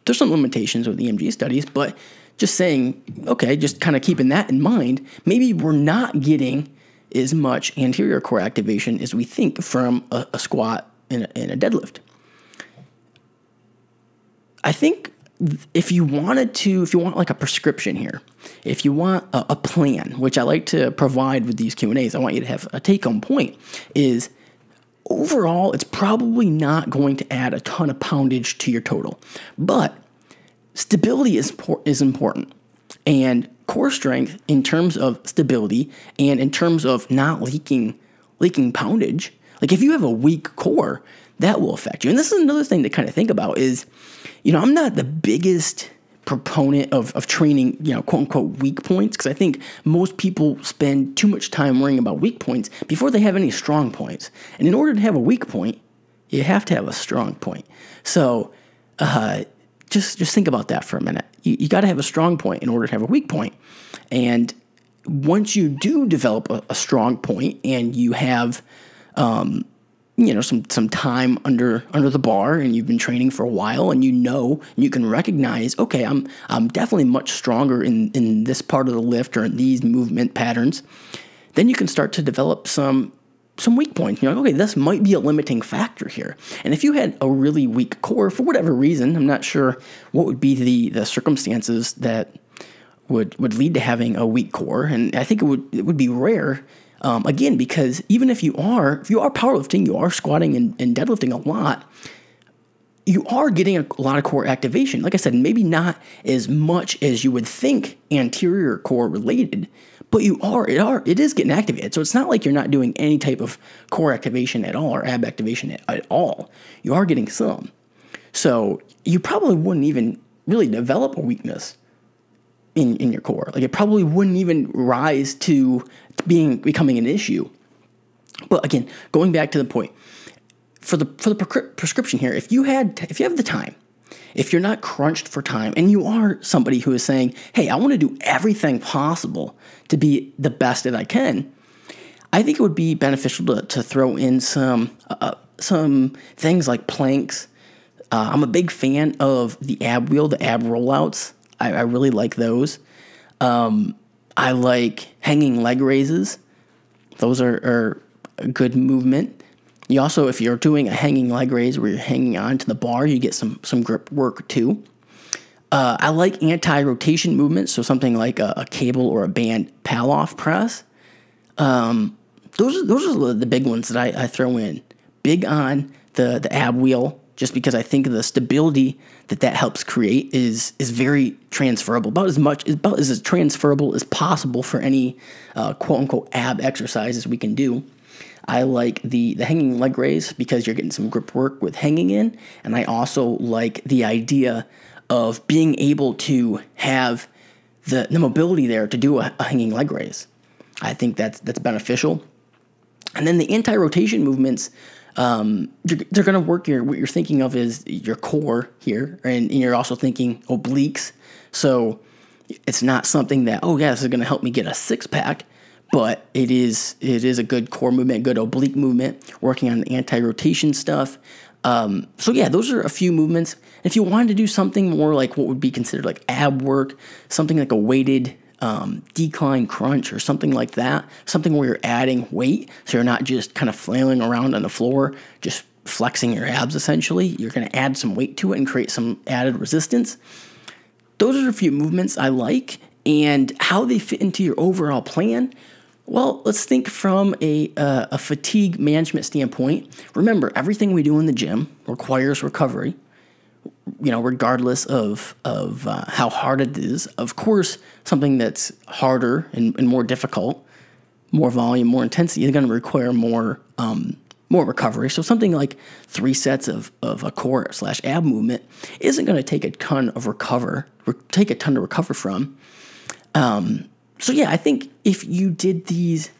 There's some limitations with EMG studies, but just saying, okay, just kind of keeping that in mind, maybe we're not getting as much anterior core activation as we think from a squat and a deadlift. I think if you want like a prescription here, if you want a plan, which I like to provide with these Q&As, I want you to have a take-home point, is overall, it's probably not going to add a ton of poundage to your total, but stability is important. And core strength, in terms of stability and in terms of not leaking poundage, like if you have a weak core, that will affect you. And this is another thing to kind of think about is, I'm not the biggest proponent of training, quote unquote weak points, because I think most people spend too much time worrying about weak points before they have any strong points. And in order to have a weak point, you have to have a strong point. So just think about that for a minute. You got to have a strong point in order to have a weak point. And once you do develop a strong point and you have some time under the bar and you've been training for a while, and you can recognize, okay, I'm definitely much stronger in this part of the lift or in these movement patterns, then you can start to develop some weak points. You're like, okay, this might be a limiting factor here. And if you had a really weak core for whatever reason, I'm not sure what would be the circumstances that would lead to having a weak core, and I think it would be rare. Again, because even if you are powerlifting, you are squatting and deadlifting a lot, you are getting a lot of core activation. Like I said, maybe not as much as you would think anterior core related, but it is getting activated. So it's not like you're not doing any type of core activation at all or ab activation at all. You are getting some. So you probably wouldn't even really develop a weakness in your core. Like, it probably wouldn't even rise to becoming an issue. But again, going back to the point, for the prescription here, if you have the time, if you're not crunched for time, and you are somebody who is saying, hey, I want to do everything possible to be the best that I can, I think it would be beneficial to throw in some things like planks. I'm a big fan of the ab wheel, the ab rollouts. I really like those. I like hanging leg raises. Those are a good movement. You also, if you're doing a hanging leg raise where you're hanging on to the bar, you get some grip work too. I like anti-rotation movements, so something like a cable or a band pal-off press. Those are the big ones that I throw in. Big on the ab wheel, just because I think the stability that helps create is very transferable, about as transferable as possible for any quote unquote ab exercises we can do. I like the hanging leg raise because you're getting some grip work with hanging in, and I also like the idea of being able to have the mobility there to do a hanging leg raise. I think that's beneficial. And then the anti-rotation movements, they're going to work what you're thinking of is your core here, and you're also thinking obliques. So it's not something that, this is going to help me get a six-pack, but it is a good core movement, good oblique movement, working on the anti-rotation stuff. Those are a few movements. If you wanted to do something more like what would be considered like ab work, something like a weighted decline crunch or something like that, something where you're adding weight, so you're not just kind of flailing around on the floor, just flexing your abs essentially. You're going to add some weight to it and create some added resistance. Those are a few movements I like, and how they fit into your overall plan. Well, let's think from a fatigue management standpoint. Remember, everything we do in the gym requires recovery, regardless of how hard it is. Of course, something that's harder and more difficult, more volume, more intensity, is going to require more recovery. So something like 3 sets of a core / ab movement isn't going to take a ton to recover from. I think if you did these,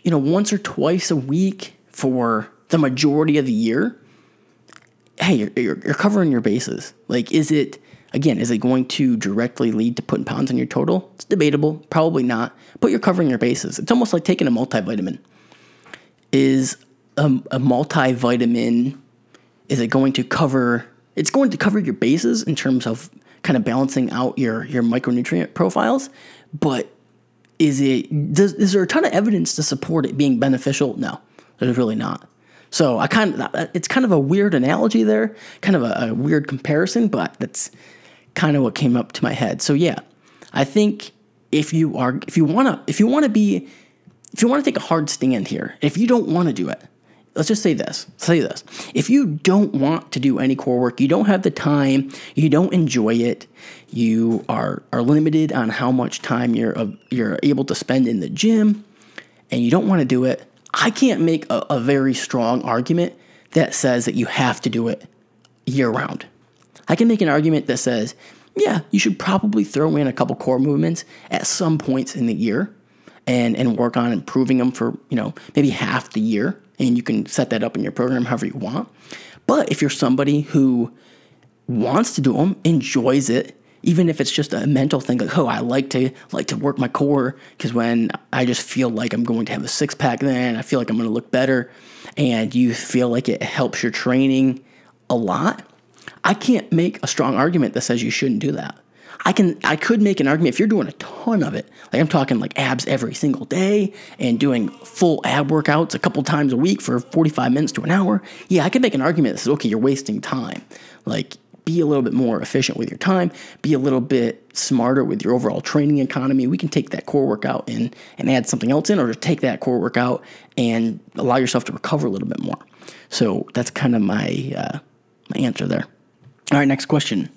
once or twice a week for the majority of the year, hey, you're covering your bases. Like, is it going to directly lead to putting pounds on your total? It's debatable, probably not, but you're covering your bases. It's almost like taking a multivitamin. Is a multivitamin, is it going to cover, it's going to cover your bases in terms of kind of balancing out your micronutrient profiles, but is there a ton of evidence to support it being beneficial? No, there's really not. So it's kind of a weird analogy there, kind of a weird comparison, but that's kind of what came up to my head. So yeah, I think if you want to take a hard stand here, if you don't want to do it, let's just say this. If you don't want to do any core work, you don't have the time, you don't enjoy it, you are limited on how much time you're able to spend in the gym, and you don't want to do it, I can't make a very strong argument that says that you have to do it year round. I can make an argument that says, yeah, you should probably throw in a couple core movements at some points in the year and work on improving them for, maybe half the year. And you can set that up in your program however you want. But if you're somebody who wants to do them, enjoys it, even if it's just a mental thing, like, I like to work my core because when I just feel like I'm going to have a six-pack, then I feel like I'm going to look better, and you feel like it helps your training a lot, I can't make a strong argument that says you shouldn't do that. I could make an argument if you're doing a ton of it, like I'm talking like abs every single day and doing full ab workouts a couple times a week for 45 minutes to an hour. Yeah, I can make an argument that says, okay, you're wasting time. Like, be a little bit more efficient with your time, be a little bit smarter with your overall training economy. We can take that core workout and add something else in, or just take that core workout and allow yourself to recover a little bit more. So that's kind of my answer there. All right, next question.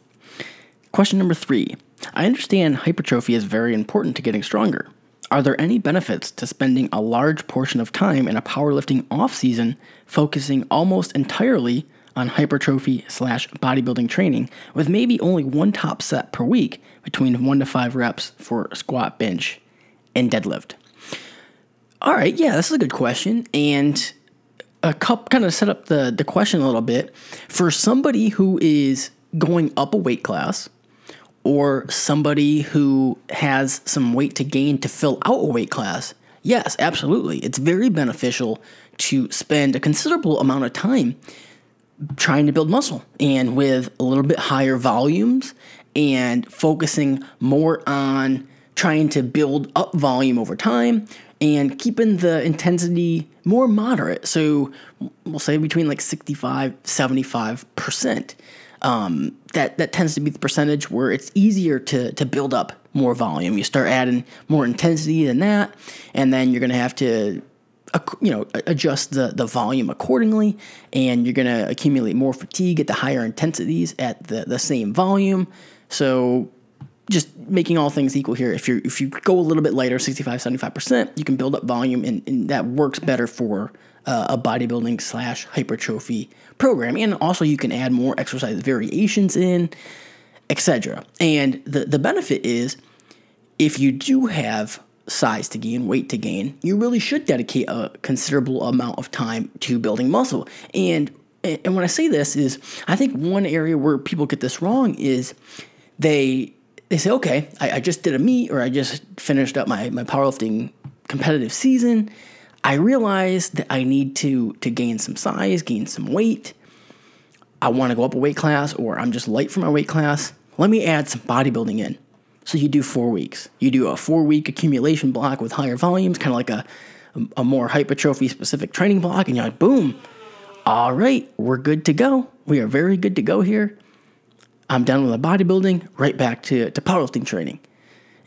Question number 3. I understand hypertrophy is very important to getting stronger. Are there any benefits to spending a large portion of time in a powerlifting off-season focusing almost entirely on hypertrophy / bodybuilding training with maybe only one top set per week between 1 to 5 reps for squat, bench, and deadlift? All right, yeah, this is a good question. And a couple kind of set up the question a little bit. For somebody who is going up a weight class, or somebody who has some weight to gain to fill out a weight class, yes, absolutely. It's very beneficial to spend a considerable amount of time trying to build muscle, and with a little bit higher volumes and focusing more on trying to build up volume over time and keeping the intensity more moderate. So we'll say between like 65-75%. That tends to be the percentage where it's easier to build up more volume. You start adding more intensity than that, and then you're going to have to adjust the volume accordingly, and you're going to accumulate more fatigue at the higher intensities at the same volume. So just making all things equal here, if you go a little bit lighter, 65-75%, you can build up volume, and that works better for a bodybuilding / hypertrophy program. And also you can add more exercise variations in, etc. And the benefit is, if you do have size to gain, weight to gain, you really should dedicate a considerable amount of time to building muscle. And when I say this is, I think one area where people get this wrong is they say, okay, I just did a meet, or I just finished up my powerlifting competitive season. I realized that I need to gain some size, gain some weight. I want to go up a weight class, or I'm just light for my weight class. Let me add some bodybuilding in. So you do 4 weeks. You do a 4-week accumulation block with higher volumes, kind of like a more hypertrophy-specific training block, and you're like, boom, all right, we're good to go. We are very good to go here. I'm done with my bodybuilding, right back to powerlifting training.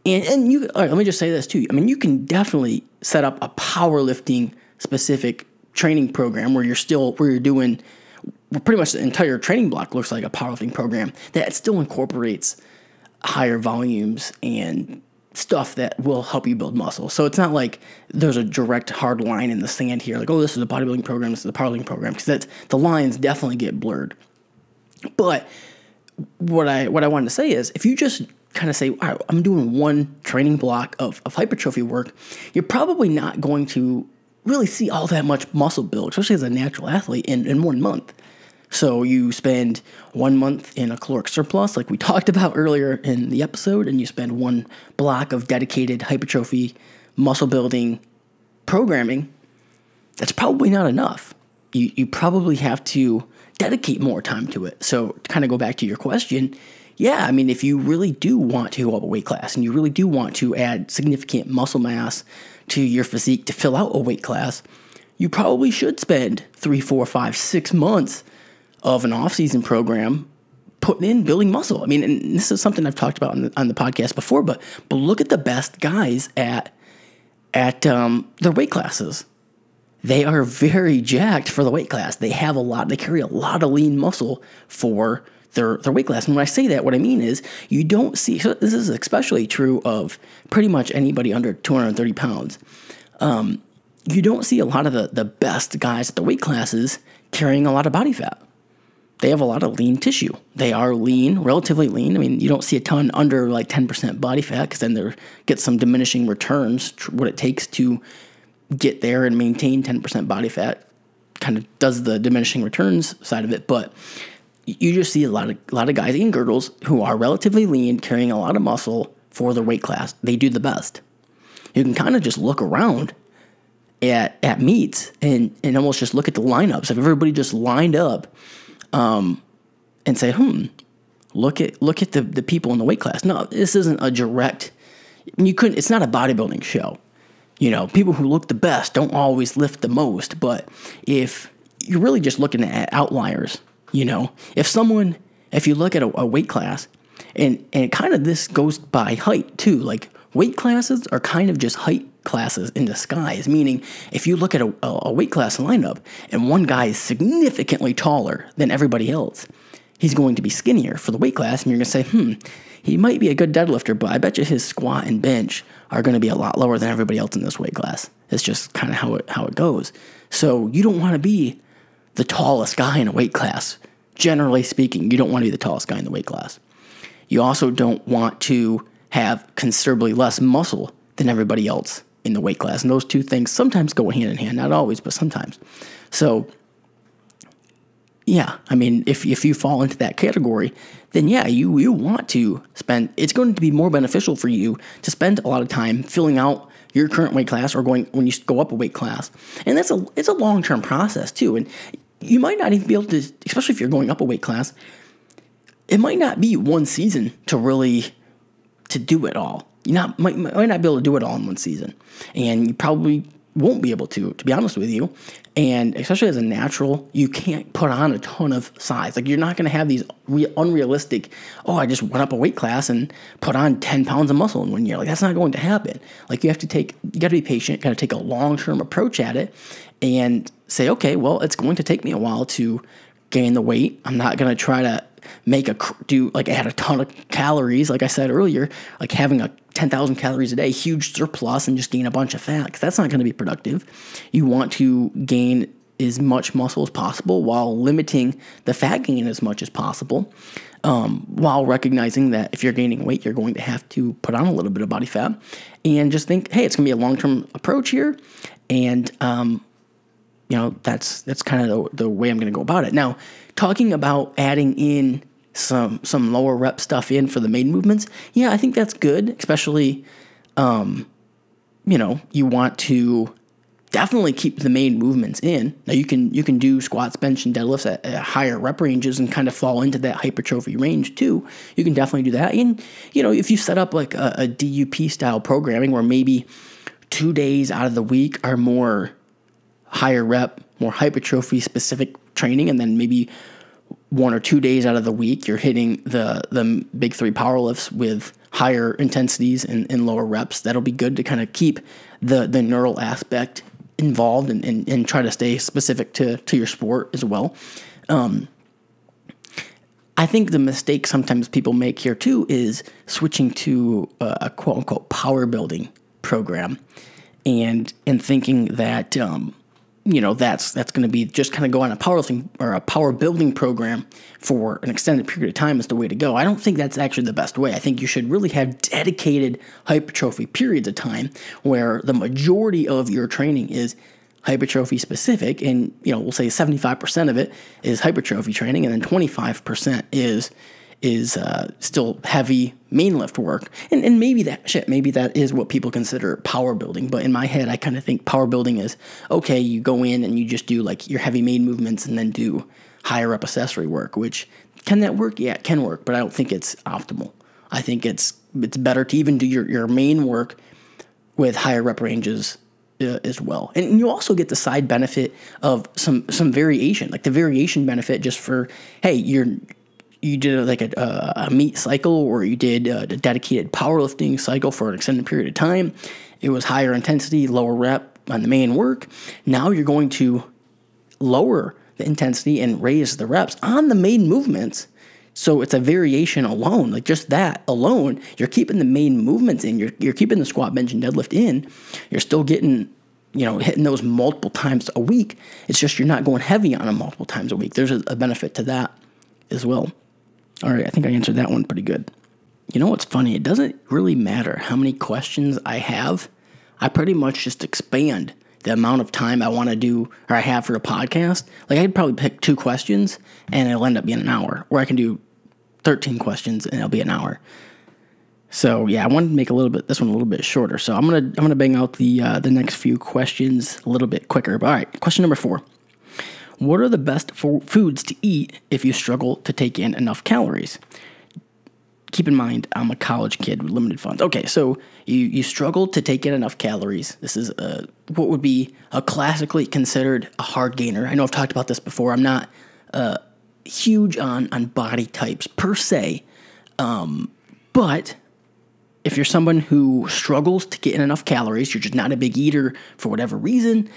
And you, all right, let me just say this too. I mean, you can definitely set up a powerlifting-specific training program where you're doing pretty much the entire training block looks like a powerlifting program that still incorporates higher volumes and stuff that will help you build muscle. So it's not like there's a direct hard line in the sand here, like, oh, this is a bodybuilding program, this is a powerlifting program, because the lines definitely get blurred. But what I wanted to say is, if you just kind of say, all right, I'm doing one training block of hypertrophy work, you're probably not going to really see all that much muscle build, especially as a natural athlete, in 1 month. So you spend 1 month in a caloric surplus, like we talked about earlier in the episode, and you spend 1 block of dedicated hypertrophy muscle building programming. That's probably not enough. You probably have to dedicate more time to it. So to kind of go back to your question, yeah, I mean, if you really do want to go up a weight class, and you really do want to add significant muscle mass to your physique to fill out a weight class, you probably should spend 3, 4, 5, 6 months of an off-season program putting in building muscle. I mean, and this is something I've talked about on the podcast before, but look at the best guys at their weight classes. They are very jacked for the weight class. They carry a lot of lean muscle for their weight class. And when I say that, what I mean is, you don't see, so this is especially true of pretty much anybody under 230 pounds. You don't see a lot of the best guys at the weight classes carrying a lot of body fat. They have a lot of lean tissue. They are lean, relatively lean. I mean, you don't see a ton under like 10% body fat, because then there gets some diminishing returns. What it takes to get there and maintain 10% body fat kind of does the diminishing returns side of it. But you just see a lot of guys and girls who are relatively lean, carrying a lot of muscle for their weight class. They do the best. You can kind of just look around at meets and almost just look at the lineups. If everybody just lined up, and say, look at the people in the weight class. No, this isn't a direct, it's not a bodybuilding show. People who look the best don't always lift the most, but if you're really just looking at outliers, if you look at a weight class, and kind of this goes by height too, like weight classes are kind of just height classes in disguise, meaning if you look at a weight class lineup and one guy is significantly taller than everybody else, he's going to be skinnier for the weight class, and you're going to say, he might be a good deadlifter, but I bet you his squat and bench are going to be a lot lower than everybody else in this weight class. It's just kind of how it goes. So you don't want to be the tallest guy in a weight class. Generally speaking, you don't want to be the tallest guy in the weight class. You also don't want to have considerably less muscle than everybody else in the weight class. And those two things sometimes go hand in hand, not always, but sometimes. So, yeah, I mean, if you fall into that category, then yeah, you want to spend, it's going to be more beneficial for you to spend a lot of time filling out your current weight class, or when you go up a weight class. And it's a long-term process too. And you might not even be able to, especially if you're going up a weight class, it might not be one season to do it all. You might not be able to do it all in one season. And you probably won't be able to be honest with you. And especially as a natural, you can't put on a ton of size. Like, you're not going to have these unrealistic, I just went up a weight class and put on 10 pounds of muscle in 1 year. Like, that's not going to happen. Like, you got to be patient, got to take a long-term approach at it and say, okay, well, it's going to take me a while to gain the weight. I'm not going to try to add a ton of calories, like I said earlier, like having a 10,000 calories a day, huge surplus, and just gain a bunch of fat, because that's not going to be productive. You want to gain as much muscle as possible while limiting the fat gain as much as possible, while recognizing that if you're gaining weight, you're going to have to put on a little bit of body fat, and just think, hey, it's going to be a long-term approach here, and that's kind of the way I'm going to go about it. Now, talking about adding in some lower rep stuff in for the main movements, yeah, I think that's good, especially, you want to definitely keep the main movements in. Now, you can do squats, bench, and deadlifts at higher rep ranges and kind of fall into that hypertrophy range too. You can definitely do that. And, if you set up like a DUP style programming where maybe 2 days out of the week are more higher rep, more hypertrophy specific training, and then maybe 1 or 2 days out of the week you're hitting the big 3 power lifts with higher intensities and lower reps. That'll be good to kind of keep the neural aspect involved and try to stay specific to your sport as well. I think the mistake sometimes people make here too is switching to a quote unquote power building program and thinking that that's going to be just kind of go on a powerlifting or a power building program for an extended period of time is the way to go. I don't think that's actually the best way. I think you should really have dedicated hypertrophy periods of time where the majority of your training is hypertrophy specific, and we'll say 75% of it is hypertrophy training, and then 25% is still heavy main lift work. And maybe that is what people consider power building. But in my head, I kind of think power building is, okay, you go in and you just do like your heavy main movements and then do higher rep accessory work, which can that work? Yeah, it can work, but I don't think it's optimal. I think it's better to even do your main work with higher rep ranges as well. And you also get the side benefit of some variation, like the variation benefit just for, hey, you did like a meet cycle, or you did a dedicated powerlifting cycle for an extended period of time. It was higher intensity, lower rep on the main work. Now you're going to lower the intensity and raise the reps on the main movements. So it's a variation alone, like just that alone. You're keeping the main movements in. You're keeping the squat, bench, and deadlift in. You're still getting, hitting those multiple times a week. It's just you're not going heavy on them multiple times a week. There's a benefit to that as well. All right, I think I answered that one pretty good. You know what's funny? It doesn't really matter how many questions I have. I pretty much just expand the amount of time I want to do or I have for a podcast. Like, I could probably pick 2 questions and it'll end up being an hour. Or I can do 13 questions and it'll be an hour. So yeah, I wanted to make this one a little bit shorter. So I'm gonna bang out the next few questions a little bit quicker. But all right, question number 4. What are the best foods to eat if you struggle to take in enough calories? Keep in mind, I'm a college kid with limited funds. Okay, so you struggle to take in enough calories. This is what would be a classically considered a hard gainer. I know I've talked about this before. I'm not huge on body types per se, but if you're someone who struggles to get in enough calories, you're just not a big eater for whatever reason,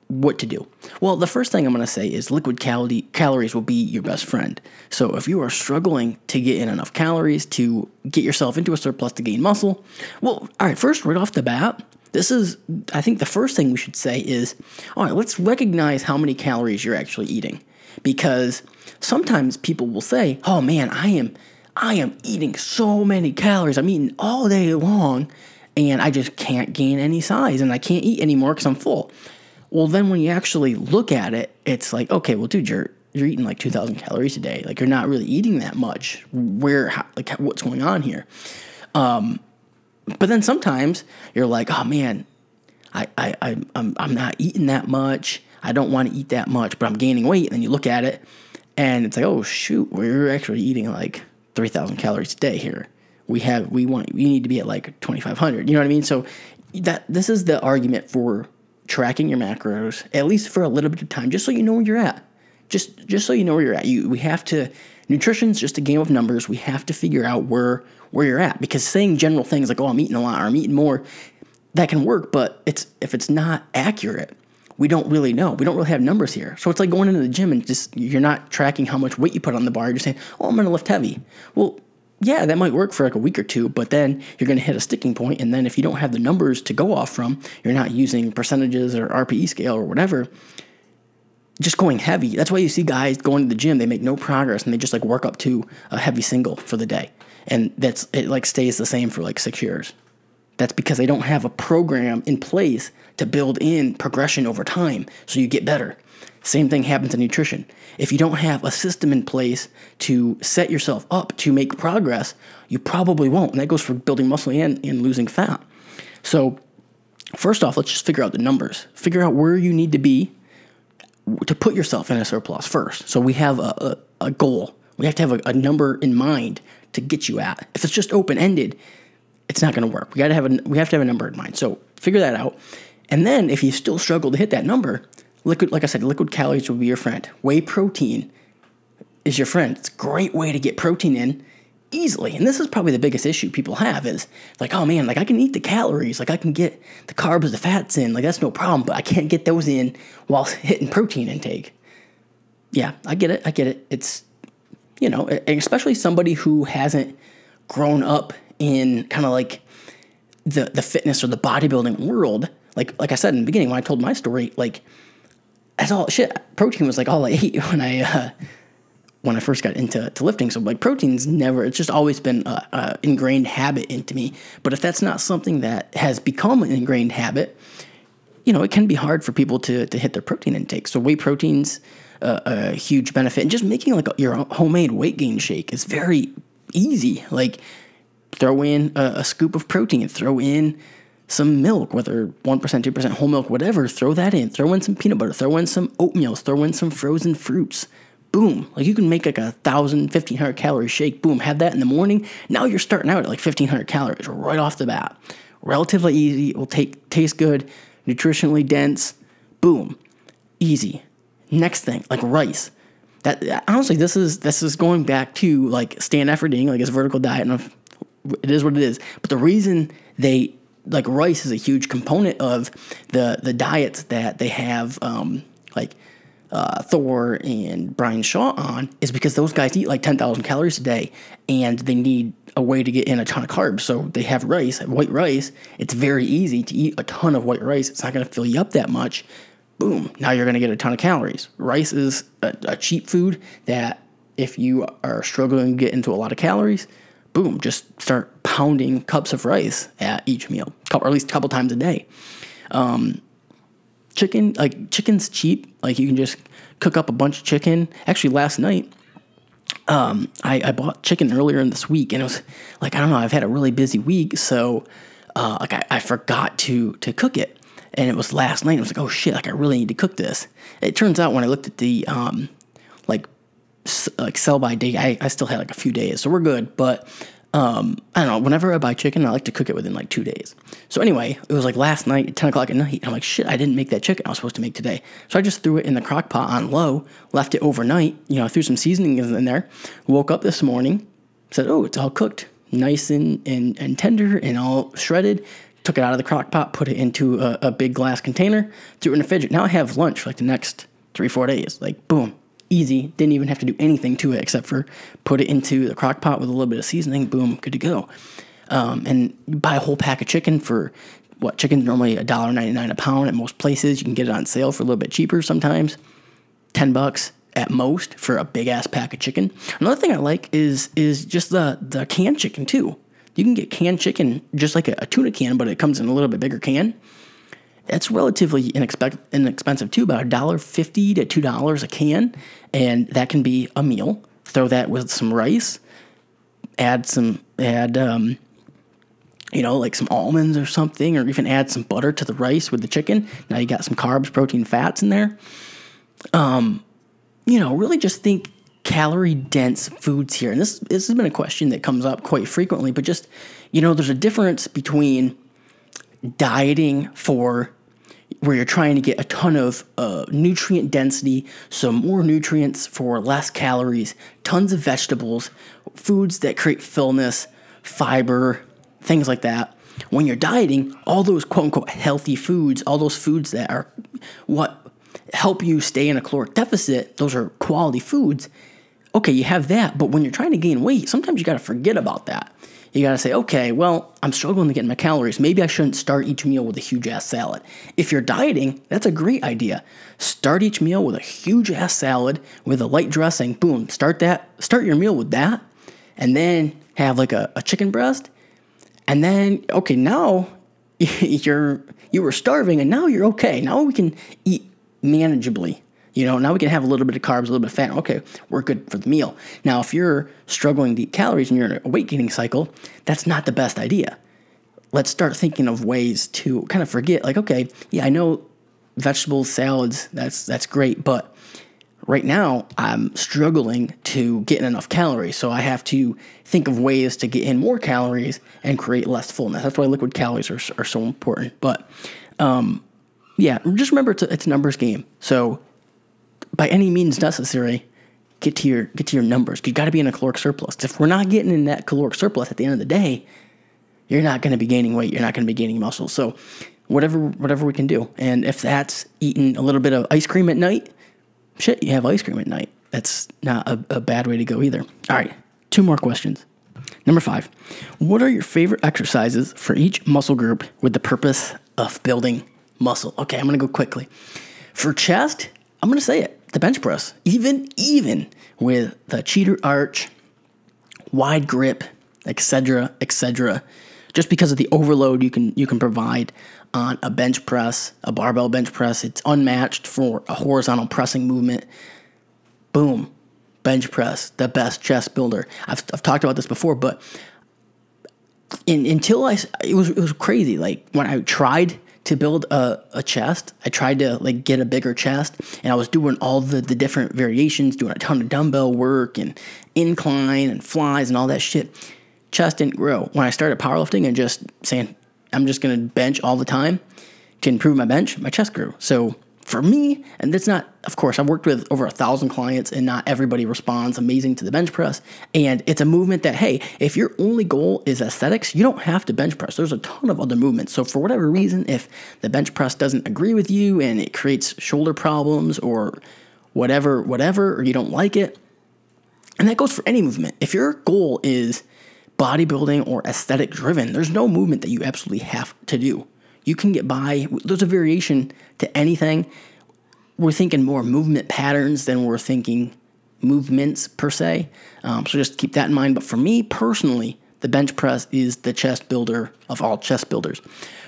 what to do? Well, the first thing I'm going to say is liquid calories will be your best friend. So if you are struggling to get in enough calories to get yourself into a surplus to gain muscle, well, all right, first, right off the bat, I think the first thing we should say is, all right, let's recognize how many calories you're actually eating. Because sometimes people will say, oh man, I am eating so many calories. I'm eating all day long and I just can't gain any size and I can't eat anymore because I'm full. Well, then when you actually look at it, it's like, okay, well, dude, you're eating like 2,000 calories a day. Like, you're not really eating that much. What's going on here? But then sometimes you're like, oh man, I'm not eating that much. I don't want to eat that much, but I'm gaining weight. And then you look at it, and it's like, oh shoot, we're actually eating like 3,000 calories a day here. We need to be at like 2,500. You know what I mean? So this is the argument for tracking your macros, at least for a little bit of time, just so you know where you're at. Just so you know where you're at. We have to, nutrition's just a game of numbers. We have to figure out where you're at, because saying general things like, oh, I'm eating a lot or I'm eating more, that can work, but if it's not accurate, we don't really know. We don't really have numbers here. So it's like going into the gym and just, you're not tracking how much weight you put on the bar. You're just saying, oh, I'm going to lift heavy. Well, yeah, that might work for like a week or two, but then you're going to hit a sticking point, and then if you don't have the numbers to go off from, you're not using percentages or RPE scale or whatever, just going heavy. That's why you see guys going to the gym, they make no progress, and they just like work up to a heavy single for the day. And it like stays the same for like 6 years. That's because they don't have a program in place to build in progression over time so you get better. Same thing happens in nutrition. If you don't have a system in place to set yourself up to make progress, you probably won't. And that goes for building muscle and losing fat. So first off, let's just figure out the numbers. Figure out where you need to be to put yourself in a surplus first. So we have a goal. We have to have a number in mind to get you at. If it's just open-ended, it's not going to work. We have to have a number in mind. So figure that out. And then if you still struggle to hit that number, like I said, liquid calories will be your friend. Whey protein is your friend. It's a great way to get protein in easily. And this is probably the biggest issue people have is like, oh man, like I can eat the calories, like I can get the carbs, the fats in, like that's no problem, but I can't get those in while hitting protein intake. Yeah, I get it. It's, especially somebody who hasn't grown up in kind of like the fitness or the bodybuilding world. Like I said in the beginning, when I told my story, like that's all shit. Protein was like all I ate when I first got into lifting. So like protein's it's just always been a ingrained habit into me. But if that's not something that has become an ingrained habit, it can be hard for people to hit their protein intake. So whey protein's a huge benefit. And just making like your homemade weight gain shake is very easy. Like throw in a scoop of protein, throw in some milk, whether 1%, 2% whole milk, whatever, throw that in, throw in some peanut butter, throw in some oatmeal, throw in some frozen fruits. Boom. Like you can make like 1,000, 1,500 calorie shake. Boom. Have that in the morning. Now you're starting out at like 1,500 calories right off the bat. Relatively easy. It will taste good, nutritionally dense. Boom. Easy. Next thing, like rice. That honestly, this is going back to like stand efforting, like it's vertical diet, and it is what it is. But the reason like rice is a huge component of the diets that they have, Thor and Brian Shaw on, is because those guys eat like 10,000 calories a day, and they need a way to get in a ton of carbs. So they have rice, white rice. It's very easy to eat a ton of white rice. It's not going to fill you up that much. Boom. Now you're going to get a ton of calories. Rice is a cheap food that if you are struggling to get into a lot of calories, boom, just start pounding cups of rice at each meal, or at least a couple times a day. Chicken's cheap. Like you can just cook up a bunch of chicken. Actually, last night, I bought chicken earlier in this week, and it was like, I don't know, I've had a really busy week, so I forgot to cook it. And it was last night, and I was like, oh shit, like I really need to cook this. It turns out when I looked at the sell by date, I still had like a few days, so we're good. But I don't know, whenever I buy chicken, I like to cook it within like 2 days. So anyway, it was like last night at 10 o'clock at night, and I'm like, shit, I didn't make that chicken I was supposed to make today. So I just threw it in the crock pot on low, left it overnight, threw some seasonings in there, woke up this morning, said, oh, it's all cooked, nice and tender and all shredded. Took it out of the crock pot, put it into a big glass container, threw it in the fridge. Now I have lunch for like the next 3-4 days. Like, boom, easy. Didn't even have to do anything to it except for put it into the crock pot with a little bit of seasoning. Boom, good to go. And you buy a whole pack of chicken for what? Chicken's normally $1.99 a pound at most places. You can get it on sale for a little bit cheaper sometimes. $10 at most for a big ass pack of chicken. Another thing I like is just the canned chicken too. You can get canned chicken just like a tuna can, but it comes in a little bit bigger can. It's relatively inexpensive too, about $1.50 to $2 a can, and that can be a meal. Throw that with some rice, add like some almonds or something, or even add some butter to the rice with the chicken. Now you got some carbs, protein, fats in there. Really just think calorie-dense foods here. And this has been a question that comes up quite frequently, but just, there's a difference between dieting for where you're trying to get a ton of nutrient density, so more nutrients for less calories, tons of vegetables, foods that create fullness, fiber, things like that. When you're dieting, all those quote-unquote healthy foods, all those foods that are what help you stay in a caloric deficit, those are quality foods. Okay, you have that, but when you're trying to gain weight, sometimes you got to forget about that. You got to say, okay, well, I'm struggling to get my calories. Maybe I shouldn't start each meal with a huge-ass salad. If you're dieting, that's a great idea. Start each meal with a huge-ass salad with a light dressing. Boom, start your meal with that, and then have like a chicken breast. And then, okay, now you were starving, and now you're okay. Now we can eat manageably. Now we can have a little bit of carbs, a little bit of fat. Okay, we're good for the meal. Now, if you're struggling to eat calories and you're in a weight gaining cycle, that's not the best idea. Let's start thinking of ways to kind of forget, like, okay, yeah, I know vegetables, salads, that's great, but right now I'm struggling to get in enough calories, so I have to think of ways to get in more calories and create less fullness. That's why liquid calories are so important. But yeah, just remember it's a numbers game. So by any means necessary, get to your numbers. You got to be in a caloric surplus. If we're not getting in that caloric surplus at the end of the day, you're not going to be gaining weight. You're not going to be gaining muscle. So whatever we can do. And if that's eating a little bit of ice cream at night, shit, you have ice cream at night. That's not a bad way to go either. All right, 2 more questions. Number 5, what are your favorite exercises for each muscle group with the purpose of building muscle? Okay, I'm going to go quickly. For chest, I'm going to say it, the bench press. Even with the cheater arch, wide grip, etc., just because of the overload you can provide on a bench press, a barbell bench press, it's unmatched for a horizontal pressing movement. Boom, bench press, the best chest builder. I've talked about this before, but it was crazy. Like when I tried to build a chest, I tried to like get a bigger chest, and I was doing all the different variations, doing a ton of dumbbell work and incline and flies and all that shit. Chest didn't grow. When I started powerlifting and just saying, I'm just going to bench all the time to improve my bench, my chest grew. So for me, and that's not, of course, I've worked with over 1,000 clients and not everybody responds amazing to the bench press. And it's a movement that, hey, if your only goal is aesthetics, you don't have to bench press. There's a ton of other movements. So for whatever reason, if the bench press doesn't agree with you and it creates shoulder problems or whatever, or you don't like it, and that goes for any movement. If your goal is bodybuilding or aesthetic driven, there's no movement that you absolutely have to do. You can get by. There's a variation to anything. We're thinking more movement patterns than we're thinking movements per se. So just keep that in mind. But for me personally, the bench press is the chest builder of all chest builders.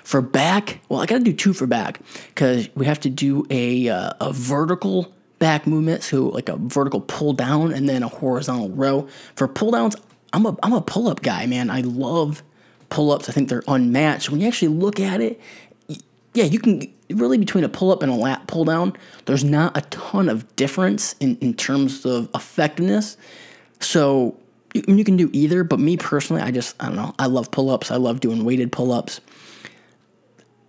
For back, well, I got to do 2 for back because we have to do a vertical back movement, so like a vertical pull down and then a horizontal row. For pull downs, I'm a pull-up guy, man. I love pull-ups. I think they're unmatched. When you actually look at it, yeah, you can really, between a pull-up and a lat pull-down, there's not a ton of difference in terms of effectiveness. So you can do either, but me personally, I don't know. I love pull-ups. I love doing weighted pull-ups.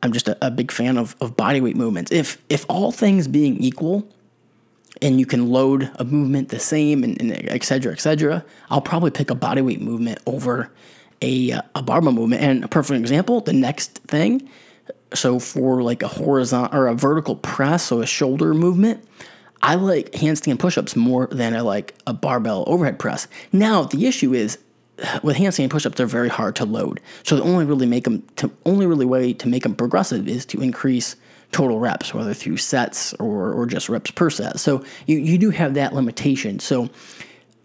I'm just a big fan of bodyweight movements. If all things being equal, and you can load a movement the same, and et cetera, I'll probably pick a bodyweight movement over a barbell movement. And a perfect example, the next thing, so for like a horizontal or a vertical press, so a shoulder movement, I like handstand push-ups more than I like a barbell overhead press. Now, the issue is with handstand push-ups, they're very hard to load. So the only way to make them progressive is to increase total reps, whether through sets or just reps per set. So you do have that limitation. So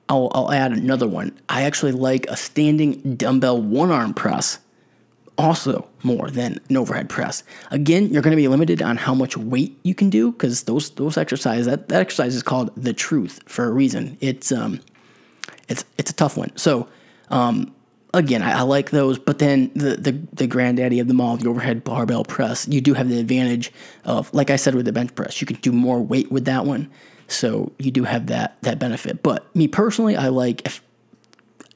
I'll add another one. I actually like a standing dumbbell one-arm press also more than an overhead press. Again, you're going to be limited on how much weight you can do because those exercises, that exercise is called the truth for a reason. It's a tough one. So again, I like those, but then the granddaddy of them all, the overhead barbell press, you do have the advantage of, like I said with the bench press, you can do more weight with that one. So you do have that benefit. But me personally, I like,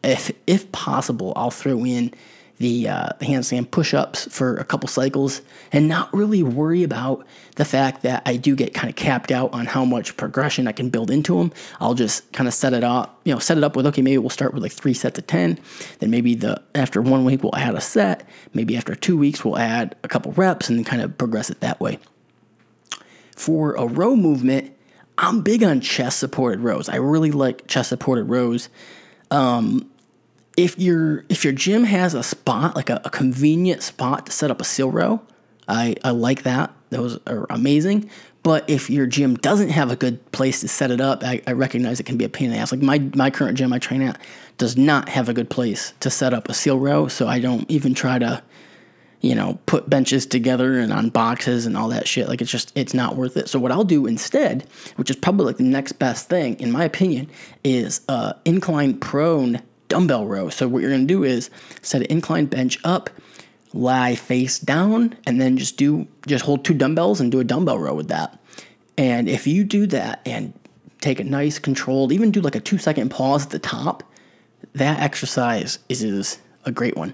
if possible, I'll throw in the handstand push-ups for a couple cycles and not really worry about the fact that I do get kind of capped out on how much progression I can build into them. I'll just kind of set it up with, okay, maybe we'll start with like 3 sets of 10. Then maybe after 1 week, we'll add a set. Maybe after 2 weeks, we'll add a couple reps and then kind of progress it that way. For a row movement, I'm big on chest supported rows. I really like chest supported rows. If your gym has a spot, like a convenient spot to set up a seal row, I like that. Those are amazing. But if your gym doesn't have a good place to set it up, I recognize it can be a pain in the ass. Like my current gym I train at does not have a good place to set up a seal row, so I don't even try to, put benches together and on boxes and all that shit. Like it's not worth it. So what I'll do instead, which is probably like the next best thing in my opinion, is incline prone dumbbell row. So what you're going to do is set an incline bench up, lie face down, and then just hold 2 dumbbells and do a dumbbell row with that. And if you do that and take a nice controlled, even do like a 2-second pause at the top, that exercise is a great one.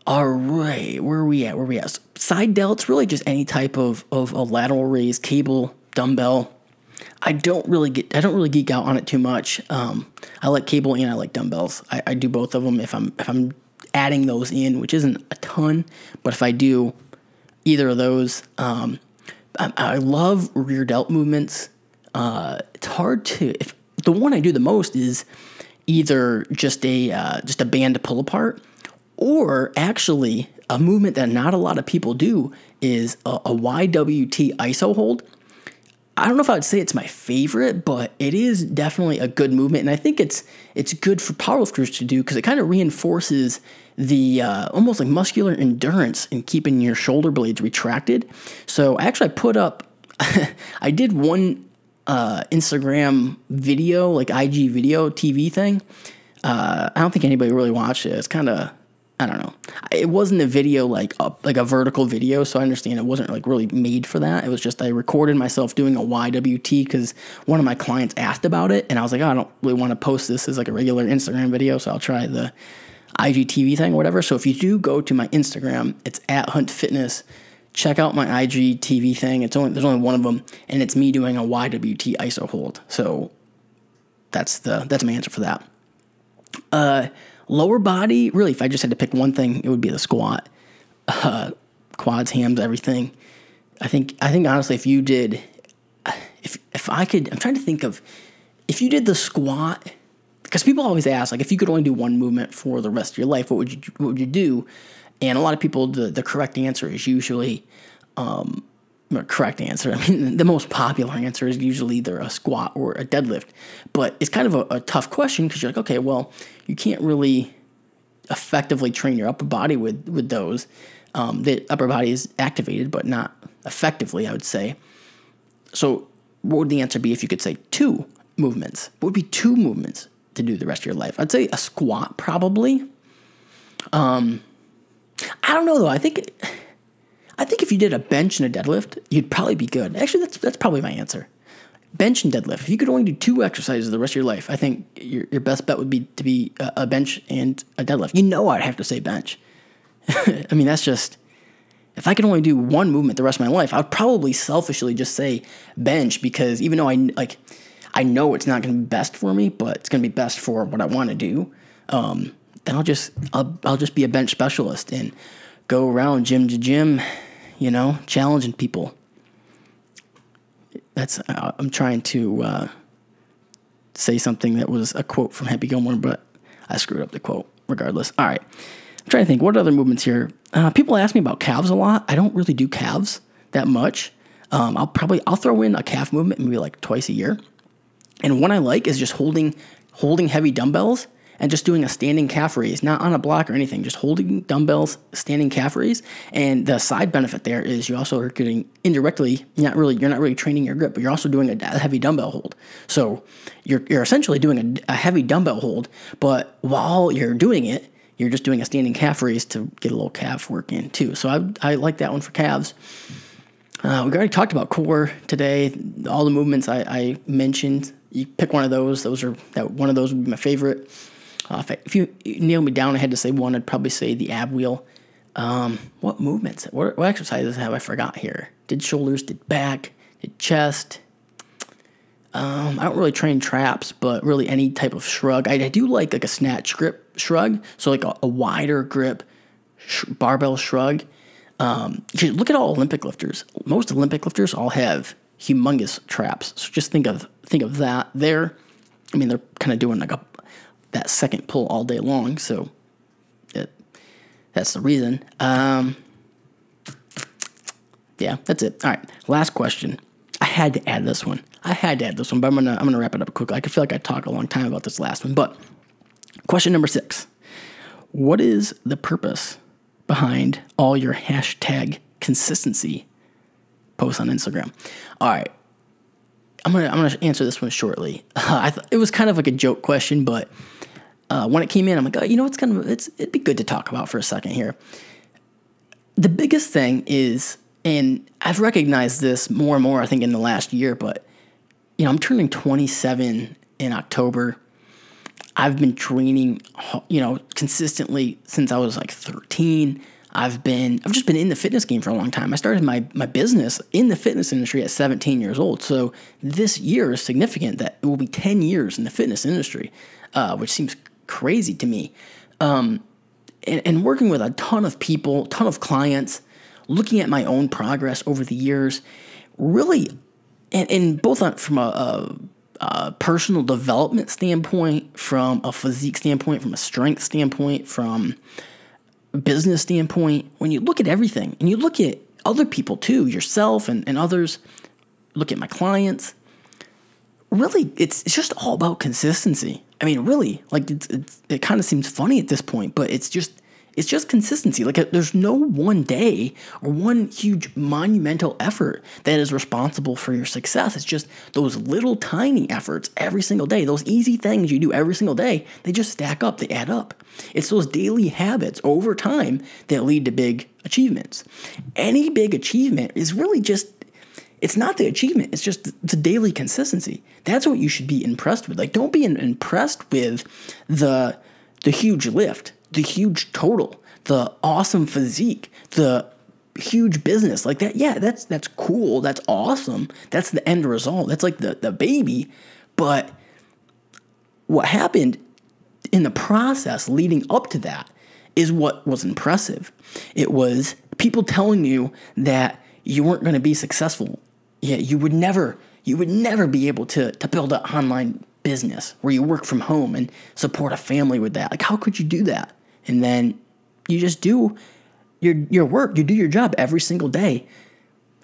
All right, where are we at? Side delts, really just any type of a lateral raise, cable, dumbbell. I don't really geek out on it too much. I like cable and I like dumbbells. I do both of them if I'm adding those in, which isn't a ton, but if I do either of those, I love rear delt movements. It's hard to, if the one I do the most is either just a band to pull apart, or actually a movement that not a lot of people do is a YWT iso hold. I don't know if I would say it's my favorite, but it is definitely a good movement, and I think it's good for powerlifters to do because it kind of reinforces the almost like muscular endurance in keeping your shoulder blades retracted. So actually I put up, I did one Instagram video, like IG video TV thing. I don't think anybody really watched it. It's kind of, I don't know. It wasn't a video like a vertical video, so I understand it wasn't like really made for that. It was just I recorded myself doing a YWT because one of my clients asked about it, and I was like, I don't really want to post this as like a regular Instagram video, so I'll try the IGTV thing or whatever. So if you do go to my Instagram, it's @HuntFitness. Check out my IGTV thing. There's only one of them, and it's me doing a YWT iso hold. So that's my answer for that. Lower body, really, if I just had to pick one thing, it would be the squat. Quads, hams, everything. I think honestly, if you did, if I could, I'm trying to think of, if you did the squat, because people always ask, like, if you could only do one movement for the rest of your life, what would you do? And a lot of people, the correct answer is usually, the most popular answer is usually either a squat or a deadlift. But it's kind of a tough question because you're like, okay, well, you can't really effectively train your upper body with those. The upper body is activated, but not effectively, I would say. So what would the answer be if you could say 2 movements? What would be 2 movements to do the rest of your life? I'd say a squat, probably. I don't know, though. I think if you did a bench and a deadlift, you'd probably be good. Actually, that's probably my answer. Bench and deadlift. If you could only do 2 exercises the rest of your life, I think your best bet would be to be a bench and a deadlift. I'd have to say bench. I mean, that's just, if I could only do 1 movement the rest of my life, I would probably selfishly just say bench, because even though I know it's not going to be best for me, but it's going to be best for what I want to do, then I'll just be a bench specialist and go around gym to gym, challenging people. I'm trying to say something that was a quote from Happy Gilmore, but I screwed up the quote regardless. All right. I'm trying to think, what other movements here? People ask me about calves a lot. I don't really do calves that much. I'll throw in a calf movement maybe like twice a year. And one I like is just holding heavy dumbbells and just doing a standing calf raise, not on a block or anything, just holding dumbbells, standing calf raise. And the side benefit there is you also are getting indirectly, you're not really training your grip, but you're also doing a heavy dumbbell hold. So you're essentially doing a heavy dumbbell hold, but while you're doing it, you're just doing a standing calf raise to get a little calf work in too. So I like that one for calves. We've already talked about core today. All the movements I mentioned, you pick one of those. One of those would be my favorite. If you nail me down, I had to say one, I'd probably say the ab wheel. What movements, what exercises have I forgot here? Did shoulders, did back, did chest. I don't really train traps, but really any type of shrug. I do like a snatch grip shrug, so like a wider grip barbell shrug. You look at all Olympic lifters. Most Olympic lifters all have humongous traps. So just think of that there. I mean, they're kind of doing like that second pull all day long, so that's the reason. Yeah, that's it. All right, last question. I had to add this one, but I'm gonna wrap it up quickly. I feel like I talked a long time about this last one, but question number 6: what is the purpose behind all your hashtag consistency posts on Instagram? All right, I'm gonna answer this one shortly. It was kind of like a joke question, but when it came in, I'm like, it'd be good to talk about for a second here. The biggest thing is, and I've recognized this more and more, I think, in the last year, but, I'm turning 27 in October. I've been training, consistently since I was like 13. I've just been in the fitness game for a long time. I started my business in the fitness industry at 17 years old. So this year is significant that it will be 10 years in the fitness industry, which seems crazy to me. And working with a ton of people, ton of clients, looking at my own progress over the years, really, and both from a personal development standpoint, from a physique standpoint, from a strength standpoint, from a business standpoint, when you look at everything, and you look at other people too, yourself and others, look at my clients, really, it's just all about consistency. I mean, really, like it kind of seems funny at this point, but it's just consistency. Like there's no one day or one huge monumental effort that is responsible for your success. It's just those little tiny efforts every single day. Those easy things you do every single day, they just stack up, they add up. It's those daily habits over time that lead to big achievements. Any big achievement is really just, it's not the achievement, it's just the daily consistency. That's what you should be impressed with. Like, don't be impressed with the huge lift, the huge total, the awesome physique, the huge business. Like that, yeah, that's cool, that's awesome. That's the end result. That's like the baby. But what happened in the process leading up to that is what was impressive. It was people telling you that you weren't going to be successful. Yeah, you would never be able to build an online business where you work from home and support a family with that. Like, how could you do that? And then you just do your work. You do your job every single day,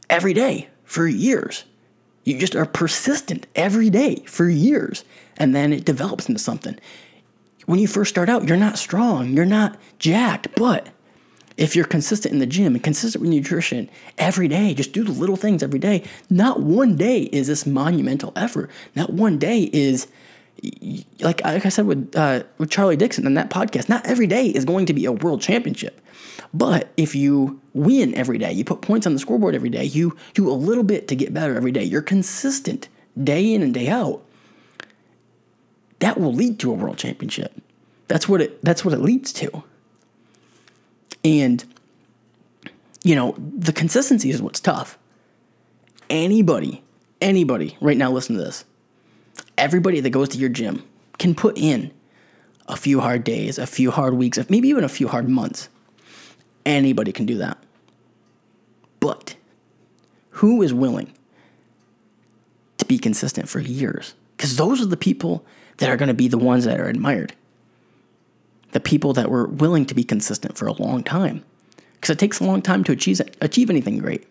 every day for years. You just are persistent every day for years. And then it develops into something. When you first start out, you're not strong. You're not jacked. But if you're consistent in the gym and consistent with nutrition every day, just do the little things every day. Not one day is this monumental effort. Not one day is, like I said with Charlie Dixon on that podcast, not every day is going to be a world championship. But if you win every day, you put points on the scoreboard every day, you do a little bit to get better every day, you're consistent day in and day out, that will lead to a world championship. That's what it leads to. And, the consistency is what's tough. Anybody right now listen to this. Everybody that goes to your gym can put in a few hard days, a few hard weeks, maybe even a few hard months. Anybody can do that. But who is willing to be consistent for years? Because those are the people that are going to be the ones that are admired. The people that were willing to be consistent for a long time. Because it takes a long time to achieve anything great.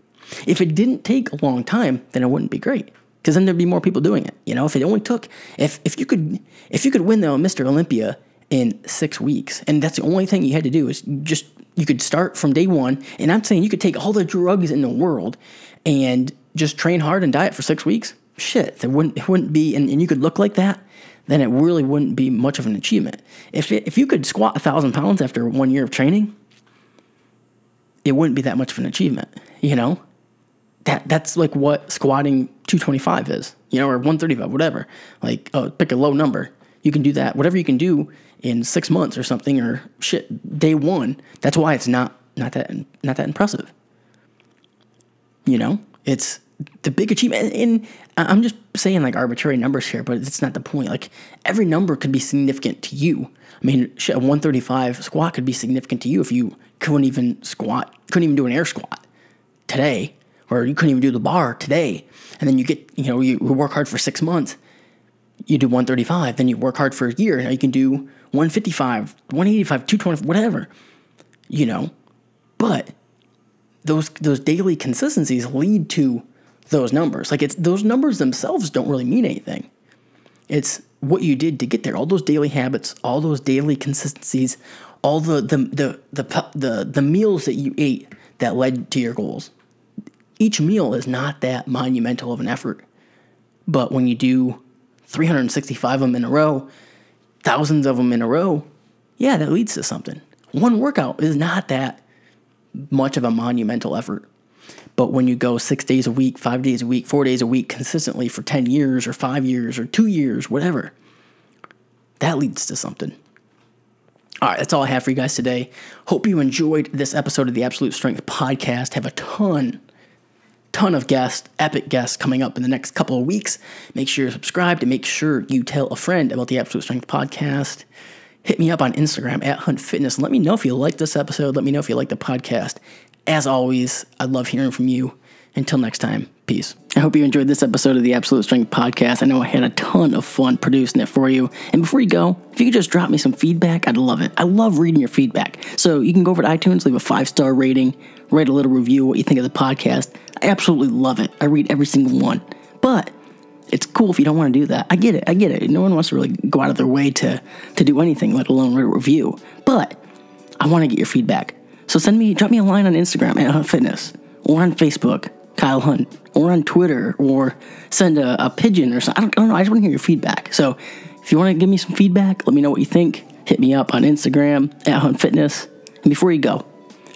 If it didn't take a long time, then it wouldn't be great. Because then there'd be more people doing it. If it only took, if you could win the Mr. Olympia in 6 weeks, and that's the only thing you had to do is you could start from day one, and I'm saying you could take all the drugs in the world and just train hard and diet for 6 weeks. Shit, it wouldn't be, and you could look like that, then it really wouldn't be much of an achievement. If you could squat 1,000 pounds after 1 year of training, it wouldn't be that much of an achievement, That's like what squatting 225 is, or 135, whatever. Like, pick a low number. You can do that, whatever you can do in 6 months or something, or day one. That's why it's not that impressive. It's the big achievement. And I'm just saying like arbitrary numbers here, but it's not the point. Like every number could be significant to you. I mean, a 135 squat could be significant to you if you couldn't even do an air squat today, or you couldn't even do the bar today. And then you work hard for 6 months. You do 135, then you work hard for a year. Now you can do 155, 185, 220, whatever, But those daily consistencies lead to those numbers. Like those numbers themselves don't really mean anything. It's what you did to get there. All those daily habits, all those daily consistencies, all the meals that you ate that led to your goals. Each meal is not that monumental of an effort. But when you do 365 of them in a row, thousands of them in a row, yeah, that leads to something. One workout is not that much of a monumental effort. But when you go 6 days a week, 5 days a week, 4 days a week consistently for 10 years or 5 years or 2 years, whatever, that leads to something. All right, that's all I have for you guys today. Hope you enjoyed this episode of the Absolute Strength Podcast. Have a ton of guests, epic guests coming up in the next couple of weeks. Make sure you're subscribed and make sure you tell a friend about the Absolute Strength Podcast. Hit me up on Instagram @HuntFitness. Let me know if you like this episode. Let me know if you like the podcast. As always, I love hearing from you. Until next time, peace. I hope you enjoyed this episode of the Absolute Strength Podcast. I know I had a ton of fun producing it for you. And before you go, if you could just drop me some feedback, I'd love it. I love reading your feedback. So you can go over to iTunes, leave a 5-star rating, write a little review, what you think of the podcast. I absolutely love it. I read every single one. But it's cool if you don't want to do that. I get it. No one wants to really go out of their way to do anything, let alone write a review. But I want to get your feedback. So drop me a line on Instagram @HuntFitness, or on Facebook, Kyle Hunt, or on Twitter, or send a pigeon or something. I don't know. I just want to hear your feedback. So if you want to give me some feedback, let me know what you think. Hit me up on Instagram @HuntFitness. And before you go,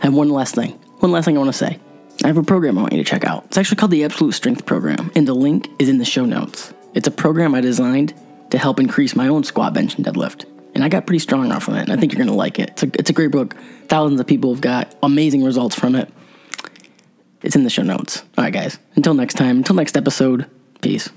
I have one last thing I want to say. I have a program I want you to check out. It's actually called the Absolute Strength Program, and the link is in the show notes. It's a program I designed to help increase my own squat, bench, and deadlift. And I got pretty strong off of it, and I think you're going to like it. It's a great book. Thousands of people have got amazing results from it. It's in the show notes. All right, guys. Until next time, until next episode, peace.